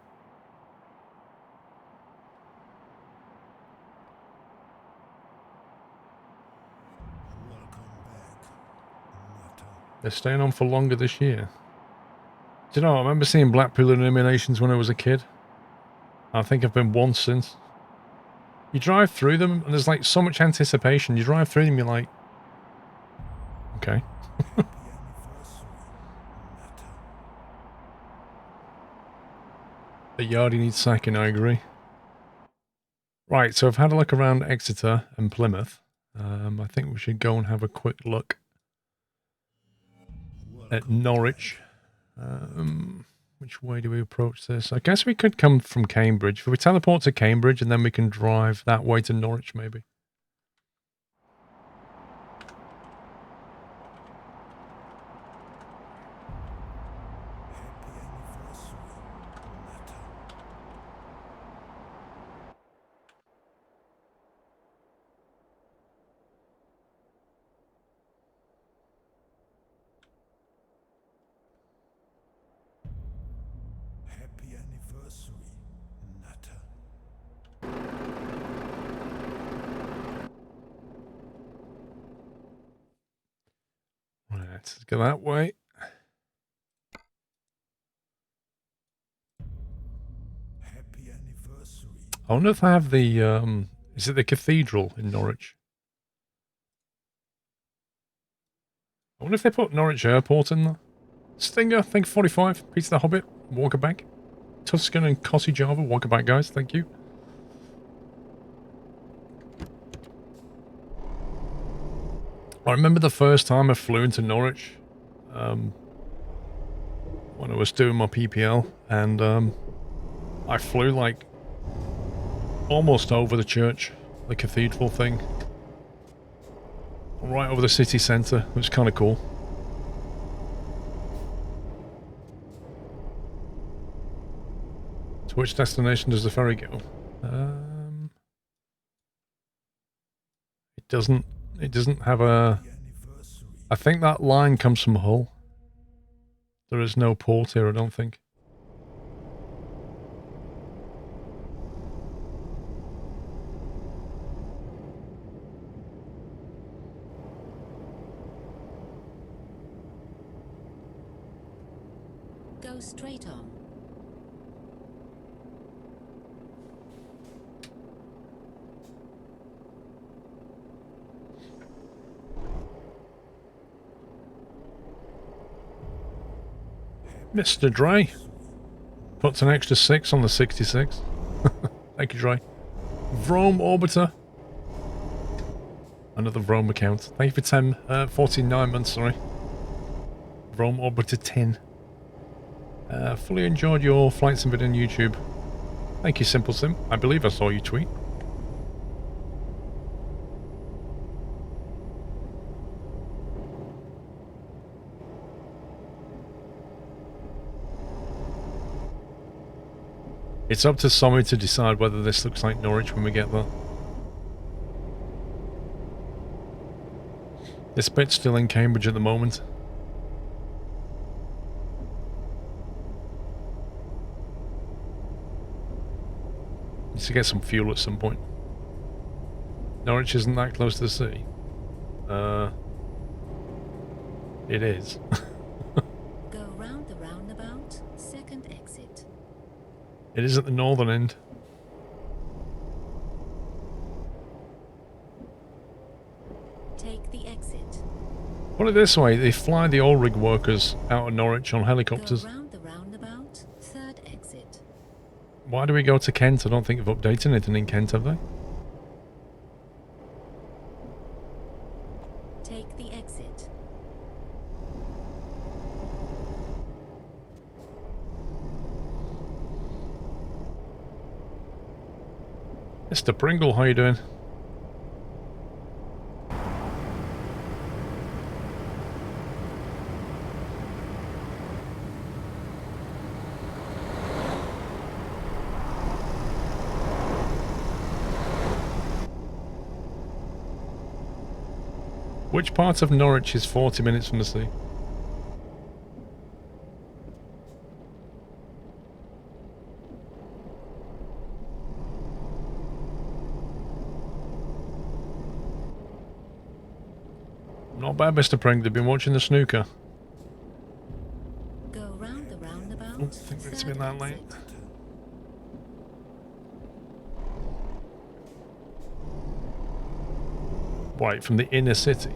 They're staying on for longer this year. Do you know, I remember seeing Blackpool illuminations when I was a kid. I think I've been once since. You drive through them, and there's like so much anticipation. You drive through them, you're like, okay. The yardie needs sacking, I agree. Right, so I've had a look around Exeter and Plymouth. I think we should go and have a quick look at Norwich. Which way do we approach this? I guess we could come from Cambridge. If we teleport to Cambridge and then we can drive that way to Norwich, maybe. Happy anniversary, Nutter. Right, let's go that way. Happy anniversary. I wonder if I have the, is it the cathedral in Norwich? I wonder if they put Norwich Airport in there. Stinger, I think 45. Peter the Hobbit, Walkerback. Tuscan and Cossie Java, Walkerback guys, thank you. I remember the first time I flew into Norwich. When I was doing my PPL, and I flew like almost over the church, the cathedral thing. Right over the city centre. It was kind of cool. To which destination does the ferry go? It doesn't have a... I think that line comes from Hull. There is no port here, I don't think. Go straight on. Mr. Dre puts an extra 6 on the 66. Thank you, Dre. Vrome Orbiter. Another Vrome account. Thank you for 49 months, sorry. Vrome Orbiter 10. Fully enjoyed your flight sim vid on YouTube. Thank you, Simple Sim. I believe I saw you tweet. It's up to Sommy to decide whether this looks like Norwich when we get there. This bit's still in Cambridge at the moment. Needs to get some fuel at some point. Norwich isn't that close to the sea. It is. Go round the roundabout, second exit. It is at the northern end. Take the exit. Put it this way, they fly the oil rig workers out of Norwich on helicopters. Go round the roundabout, third exit. Why do we go to Kent? I don't think they've updated anything in Kent, have they? Take the exit. Mr. Pringle, how you doing? Which part of Norwich is 40 minutes from the sea? Not bad, Mr. Pring. They've been watching the snooker. Go round the roundabout. I don't think it's been that late. Wait, from the inner city?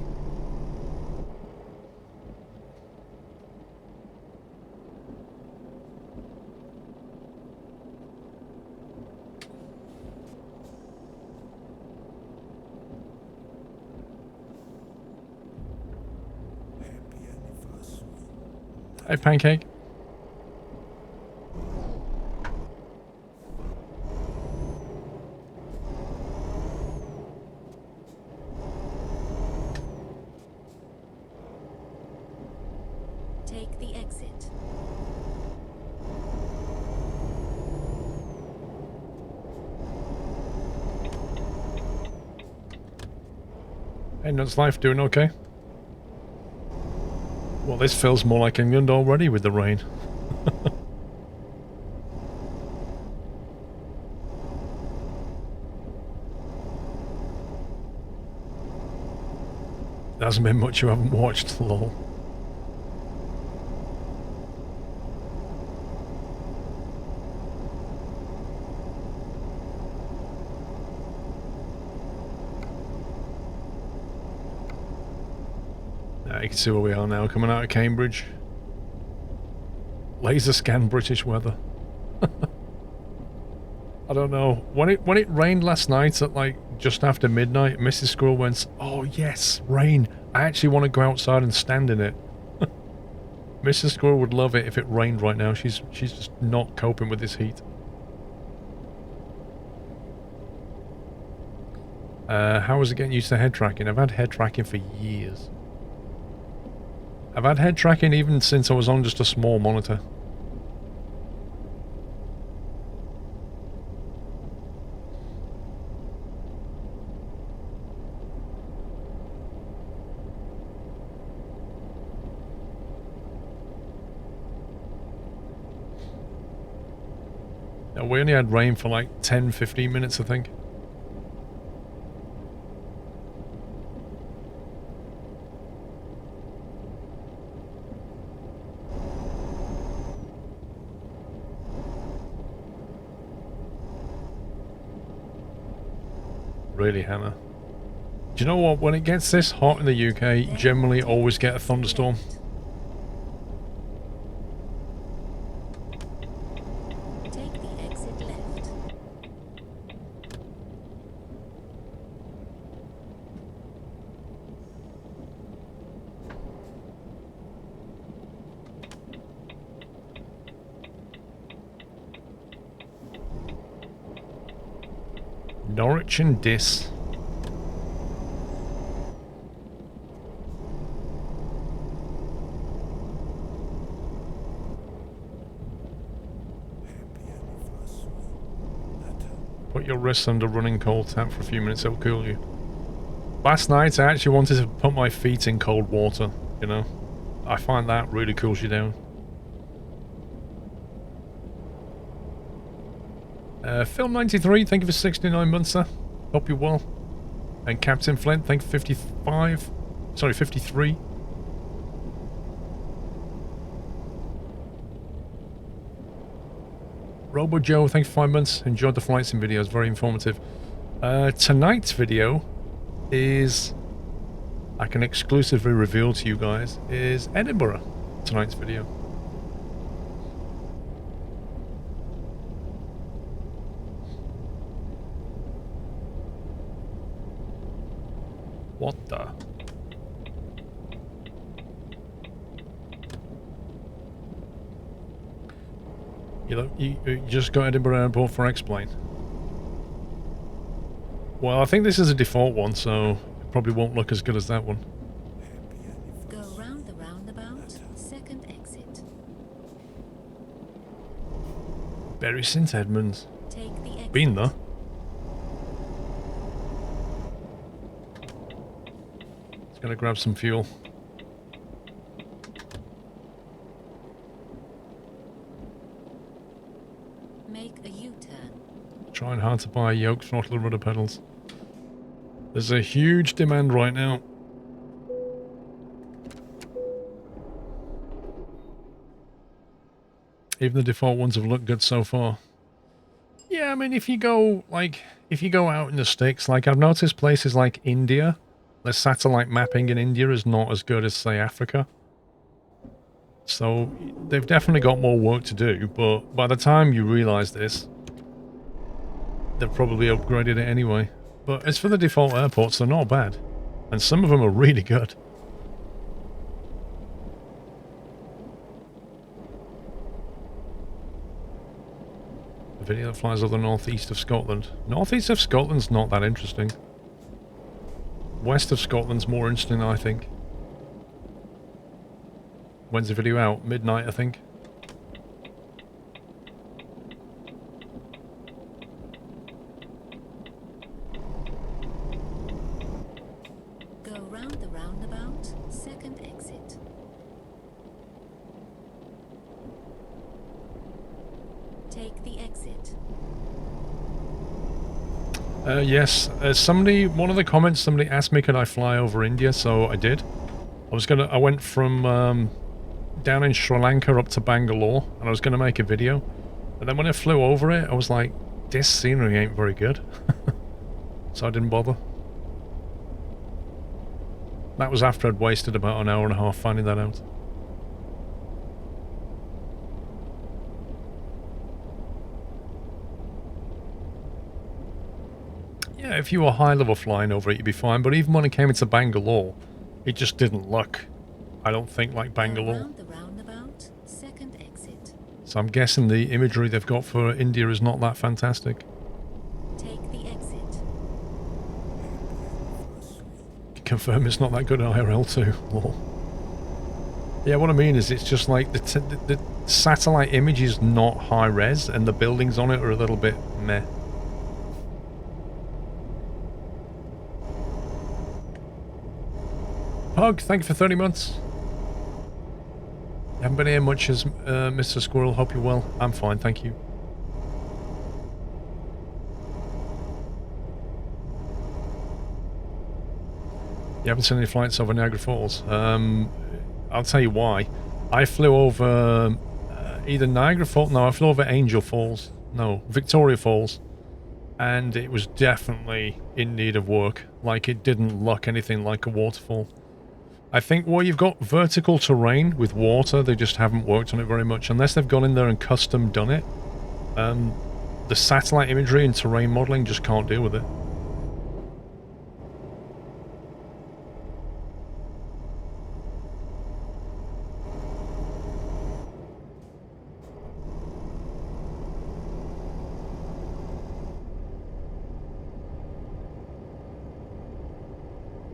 Happy anniversary. Hey, Pancake. Take the exit. Hey, Nuts Life, doing okay? Well, this feels more like England already with the rain. There hasn't been much you haven't watched, lol. You can see where we are now, coming out of Cambridge. Laser scan British weather. I don't know. When it rained last night at like just after midnight, Mrs. Squirrel went, "Oh yes, rain. I actually want to go outside and stand in it." Mrs. Squirrel would love it if it rained right now. She's just not coping with this heat. How was it getting used to head tracking? I've had head tracking for years. I've had head tracking even since I was on just a small monitor. We only had rain for like 10-15 minutes, I think. Really, Hannah. Do you know what? When it gets this hot in the UK, generally always get a thunderstorm. Take the exit left. Norwich and Diss. Happy anniversary. Natter. Put your wrists under running cold tap for a few minutes, it'll cool you. Last night I actually wanted to put my feet in cold water, you know. I find that really cools you down. Film93, thank you for 69 months, sir. Hope you're well. And Captain Flint, thank you for 55. Sorry, 53. Robo Joe, thank you for 5 months. Enjoyed the flight sim videos, very informative. Tonight's video is, I can exclusively reveal to you guys, is Edinburgh. Tonight's video. What the? You just got Edinburgh Airport for X-Plane. Well, I think this is a default one, so it probably won't look as good as that one. Happy anniversary. Go round the roundabout, second exit. Bury St Edmunds. Take the exit. Been there. Just gonna grab some fuel. Make a U-turn. Trying hard to buy yoke, throttle, and rudder pedals. There's a huge demand right now. Even the default ones have looked good so far. Yeah, I mean, if you go out in the sticks, like I've noticed places like India The satellite mapping in India is not as good as, say, Africa. So they've definitely got more work to do, but by the time you realise this, they've probably upgraded it anyway. But as for the default airports, they're not bad. And some of them are really good. A video that flies over the northeast of Scotland. Northeast of Scotland's not that interesting. West of Scotland's more interesting, I think. When's the video out? Midnight, I think. Go round the roundabout, second exit. Take the exit. Yes, one of the comments, somebody asked me could I fly over India, so I did. I went from down in Sri Lanka up to Bangalore, and I was going to make a video. And then when I flew over it, I was like, this scenery ain't very good. So I didn't bother. That was after I'd wasted about an hour and a half finding that out. Yeah, if you were high-level flying over it, you'd be fine. But even when I came into Bangalore, it just didn't look, I don't think, like Bangalore. Round the roundabout, second exit. So I'm guessing the imagery they've got for India is not that fantastic. Take the exit. Confirm it's not that good IRL too. Lol. Yeah, what I mean is it's just like the satellite image is not high res and the buildings on it are a little bit meh. Pug, thank you for 30 months. You haven't been here much as Mr. Squirrel. Hope you're well. I'm fine, thank you. You haven't seen any flights over Niagara Falls? I'll tell you why. I flew over either Niagara Falls... No, I flew over Angel Falls. No, Victoria Falls. And it was definitely in need of work. Like, it didn't look anything like a waterfall. I think where you've got vertical terrain with water, they just haven't worked on it very much. Unless they've gone in there and custom done it. The satellite imagery and terrain modeling just can't deal with it.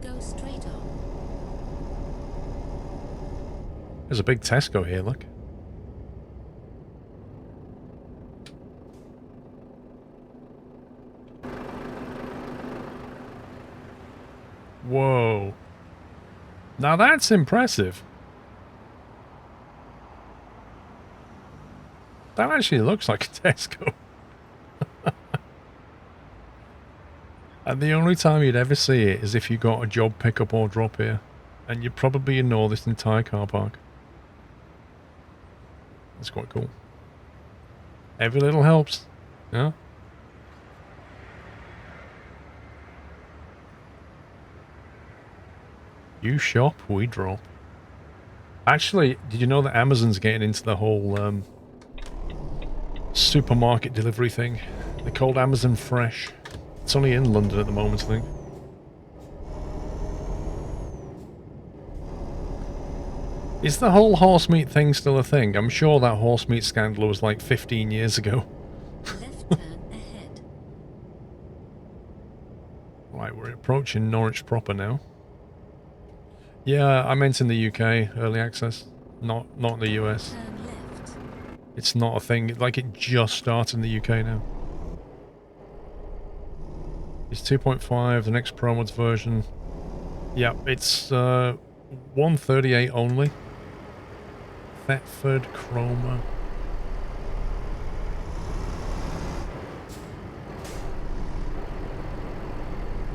Go straight on. There's a big Tesco here, look. Whoa. Now that's impressive. That actually looks like a Tesco. And the only time you'd ever see it is if you got a job pickup or drop here. And you'd probably ignore this entire car park. That's quite cool. Every little helps. Yeah? You shop, we drop. Actually, did you know that Amazon's getting into the whole supermarket delivery thing? They're called Amazon Fresh. It's only in London at the moment, I think. Is the whole horse meat thing still a thing? I'm sure that horse meat scandal was like 15 years ago. Left turn ahead. Right, we're approaching Norwich proper now. Yeah, I meant in the UK, early access. Not in the US. Turn left. It's not a thing. Like, it just started in the UK now. It's 2.5, the next Pro Mods version. Yeah, it's 138 only. Thetford Chroma.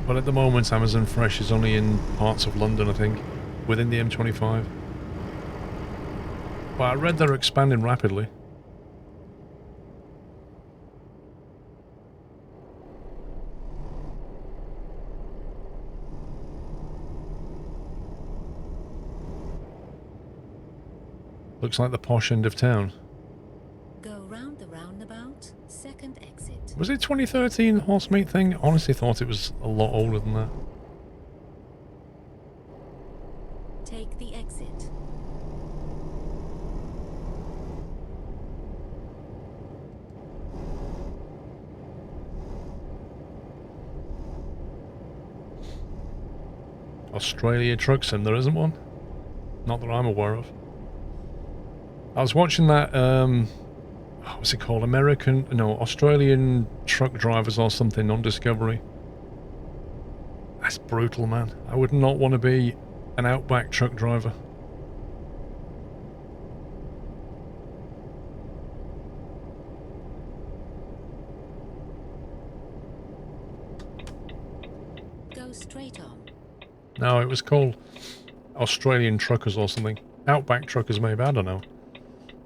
But at the moment, Amazon Fresh is only in parts of London, I think, within the M25. But I read they're expanding rapidly. Looks like the posh end of town. Go round the roundabout, second exit. Was it 2013 horse meat thing? I honestly thought it was a lot older than that. Take the exit. Australia trucks, and there isn't one. Not that I'm aware of. I was watching that, what's it called? Australian truck drivers or something on Discovery. That's brutal, man. I would not want to be an Outback truck driver. Go straight on. No, it was called Australian Truckers or something. Outback Truckers, maybe. I don't know.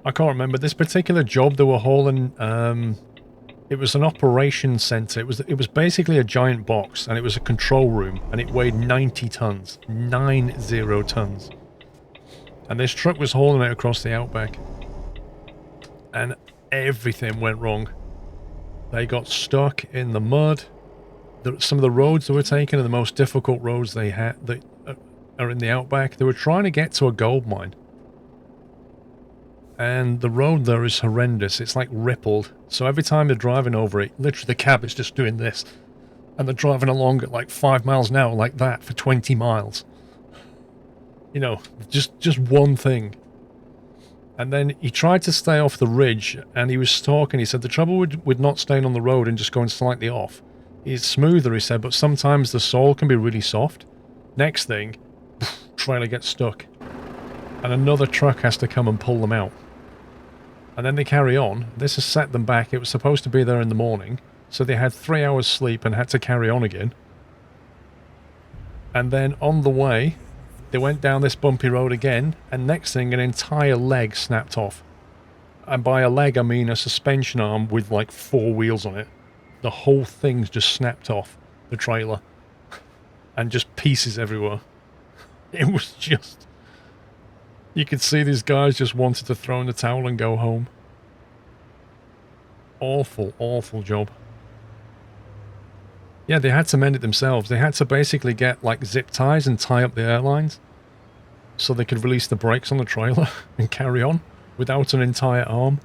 I can't remember. This particular job they were hauling, it was an operations centre. It was basically a giant box, and it was a control room, and it weighed 90 tons. 90 tons. And this truck was hauling it across the Outback. And everything went wrong. They got stuck in the mud. Some of the roads they were taking are the most difficult roads they had that are in the Outback. They were trying to get to a gold mine. And the road there is horrendous. It's like rippled. So every time they're driving over it, literally the cab is just doing this. And they're driving along at like 5 miles an hour like that for 20 miles. You know, just one thing. And then he tried to stay off the ridge, and he was talking. He said the trouble with not staying on the road and just going slightly off is smoother, he said, but sometimes the soil can be really soft. Next thing, trailer gets stuck. And another truck has to come and pull them out. And then they carry on. This has set them back. It was supposed to be there in the morning, so they had 3 hours sleep and had to carry on again. And then on the way, they went down this bumpy road again, and next thing, an entire leg snapped off. And by a leg, I mean a suspension arm with like 4 wheels on it. The whole thing's just snapped off the trailer. And just pieces everywhere. It was just... You could see these guys just wanted to throw in the towel and go home. Awful, awful job. Yeah, they had to mend it themselves. They had to basically get like zip ties and tie up the airlines so they could release the brakes on the trailer and carry on without an entire arm.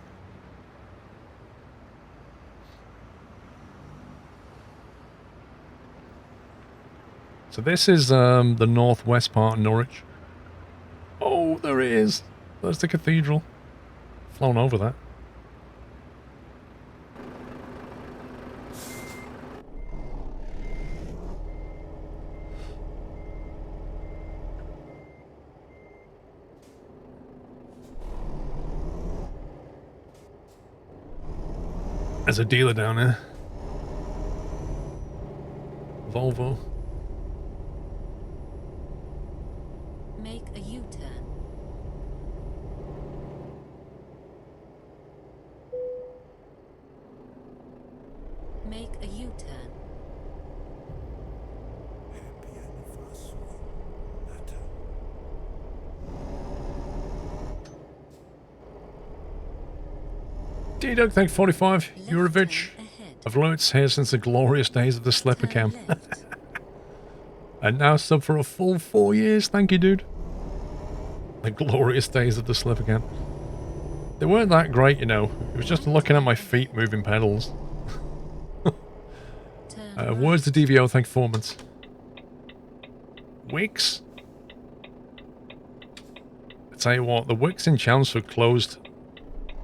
So this is the northwest part of Norwich. Oh, there it is. There's the cathedral. Flown over that. There's a dealer down there. Volvo. Make a U-turn. Make a U-turn. Happy anniversary. Letter. D-Dog, thank 45. Left Eurovich. turn ahead. I've learnt here since the glorious days of the slipper Turn cam. left. And now sub for a full 4 years. Thank you, dude. The glorious days of the slipper cam. They weren't that great, you know. It was just looking at my feet moving pedals. Turn Words to DVO, thank you, 4 months. Wicks? I tell you what, the Wicks in Chelmsford closed,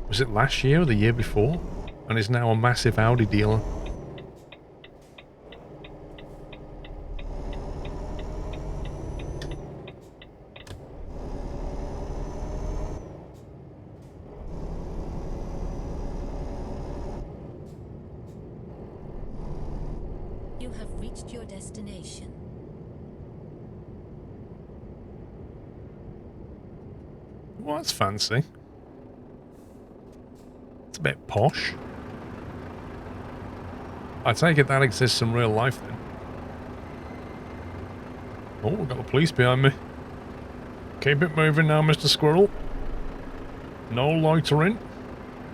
was it last year or the year before? And is now a massive Audi dealer. You have reached your destination. Well, that's fancy. It's a bit posh. I take it that exists in real life then. Oh, we've got the police behind me. Keep it moving now, Mr. Squirrel. No loitering.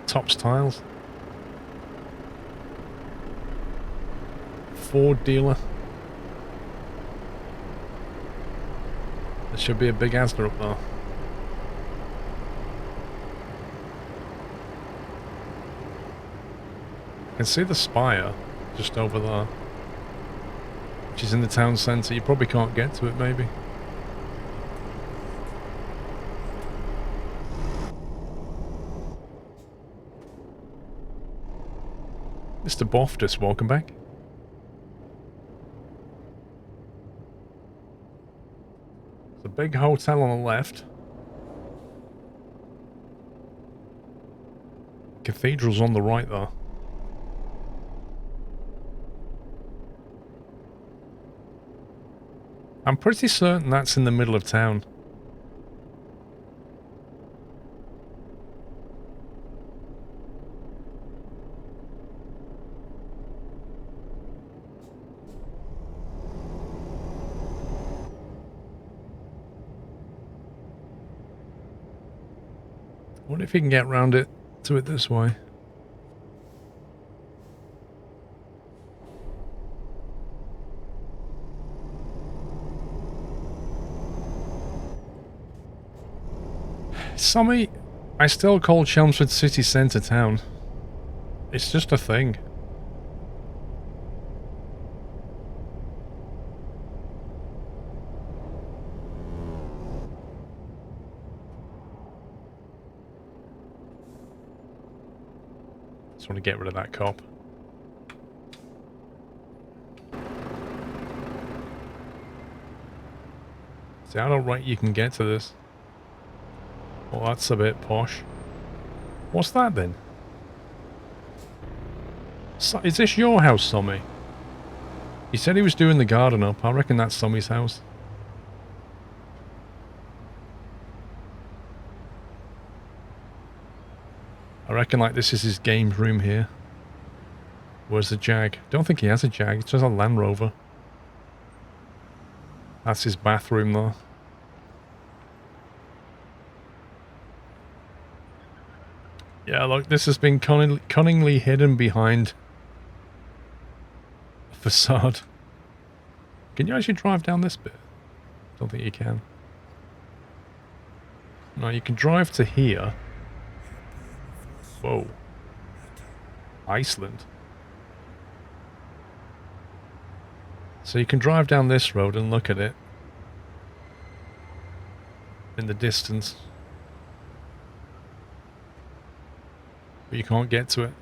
Tops tiles. Ford dealer. There should be a big Asda up there. I can see the spire just over there, which is in the town centre. You probably can't get to it, maybe. Mr. Boftus, welcome back. There's a big hotel on the left. Cathedral's on the right there. I'm pretty certain that's in the middle of town. I wonder if you can get round it to it this way. Sammy, I still call Chelmsford city centre town. It's just a thing. Just want to get rid of that cop. See, I don't think you can get to this. Well, that's a bit posh. What's that then? So, is this your house, Sommy? He said he was doing the garden up. I reckon that's Sommy's house. I reckon like this is his games room here. Where's the Jag? Don't think he has a Jag. It's just a Land Rover. That's his bathroom though. Yeah, look, this has been cunningly hidden behind a facade. Can you actually drive down this bit? Don't think you can. No, you can drive to here. Whoa. Iceland. So you can drive down this road and look at it. In the distance. But you can't get to it.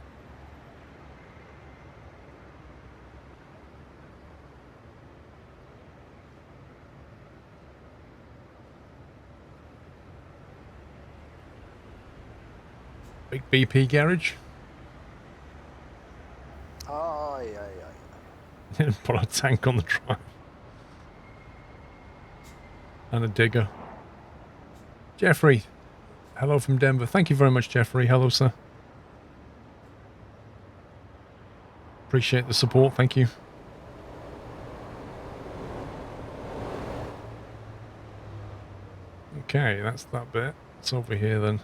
Big BP garage. Aye, aye, aye. Put a tank on the drive. And a digger. Jeffrey. Hello from Denver. Thank you very much, Jeffrey. Hello, sir. Appreciate the support. Thank you. Okay, that's that bit. It's over here then.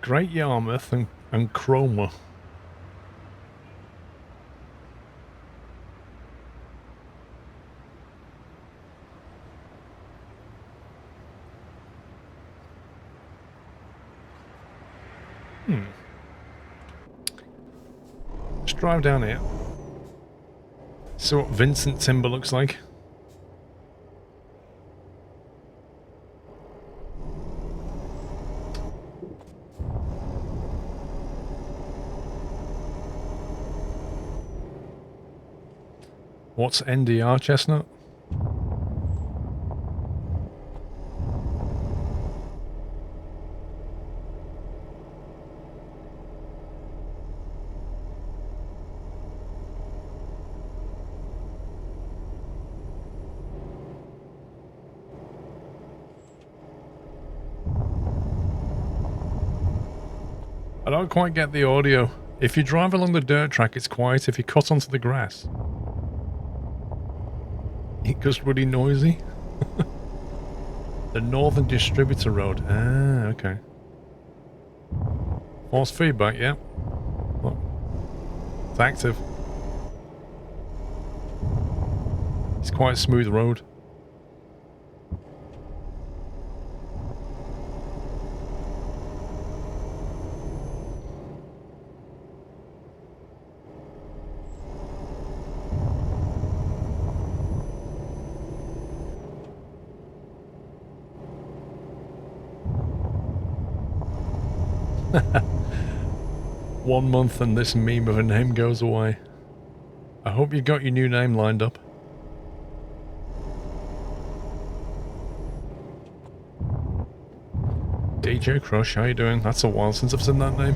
Great Yarmouth and Cromer. Let's drive down here. See what Vincent Timber looks like. What's NDR, Chestnut? I don't quite get the audio. If you drive along the dirt track, it's quiet. If you cut onto the grass, it goes really noisy. The Northern Distributor Road. Ah, okay. Force feedback, yeah. Look. It's active. It's quite a smooth road. One month and this meme of a name goes away. I hope you got your new name lined up. DJ Crush, how you doing? That's a while since I've seen that name.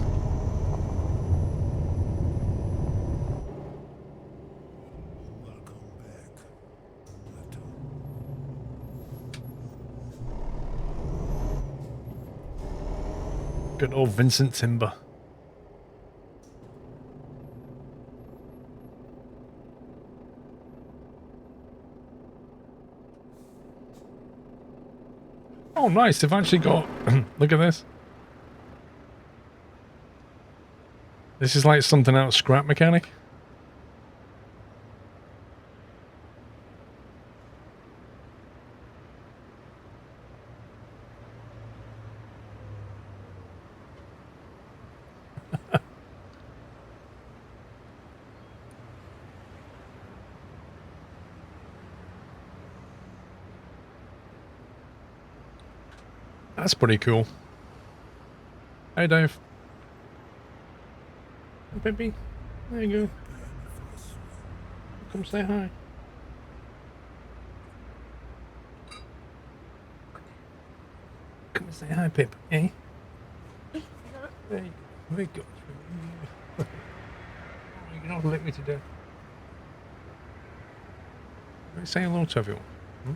Welcome back, Matter. Good old Vincent Timber. Oh, nice. They've actually got... Look at this. This is like something out of Scrap Mechanic. That's pretty cool. Hey, Dave. Hey, baby. There you go. Come say hi. Come and say hi, Pip. Eh? There you go. Very good. You can all lick me to death. Say hello to everyone. Hmm?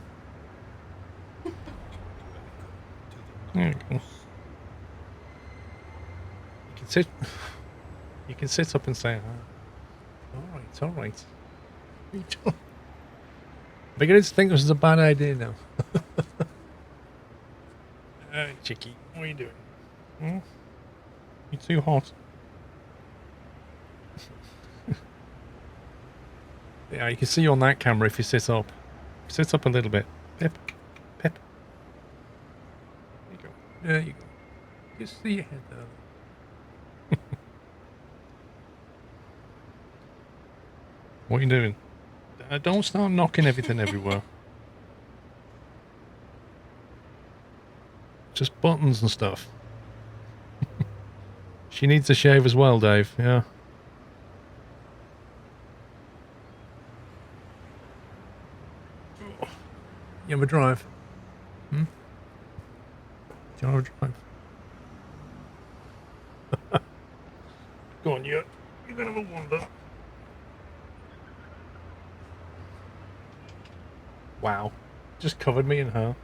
There you go. You can sit. You can sit up and say hi. Alright, alright. I'm beginning to think this is a bad idea now. Hey, Chicky, what are you doing? Hmm? You're too hot. Yeah, you can see you on that camera if you sit up. Sit up a little bit. Pip. Pip. There you go. There you go. Just see your head there. What are you doing? Don't start knocking everything everywhere. Just buttons and stuff. She needs a shave as well, Dave. Yeah. You have a drive? Hmm? Do you have a drive? Go on, you're gonna have a wander. Wow. Just covered me in her.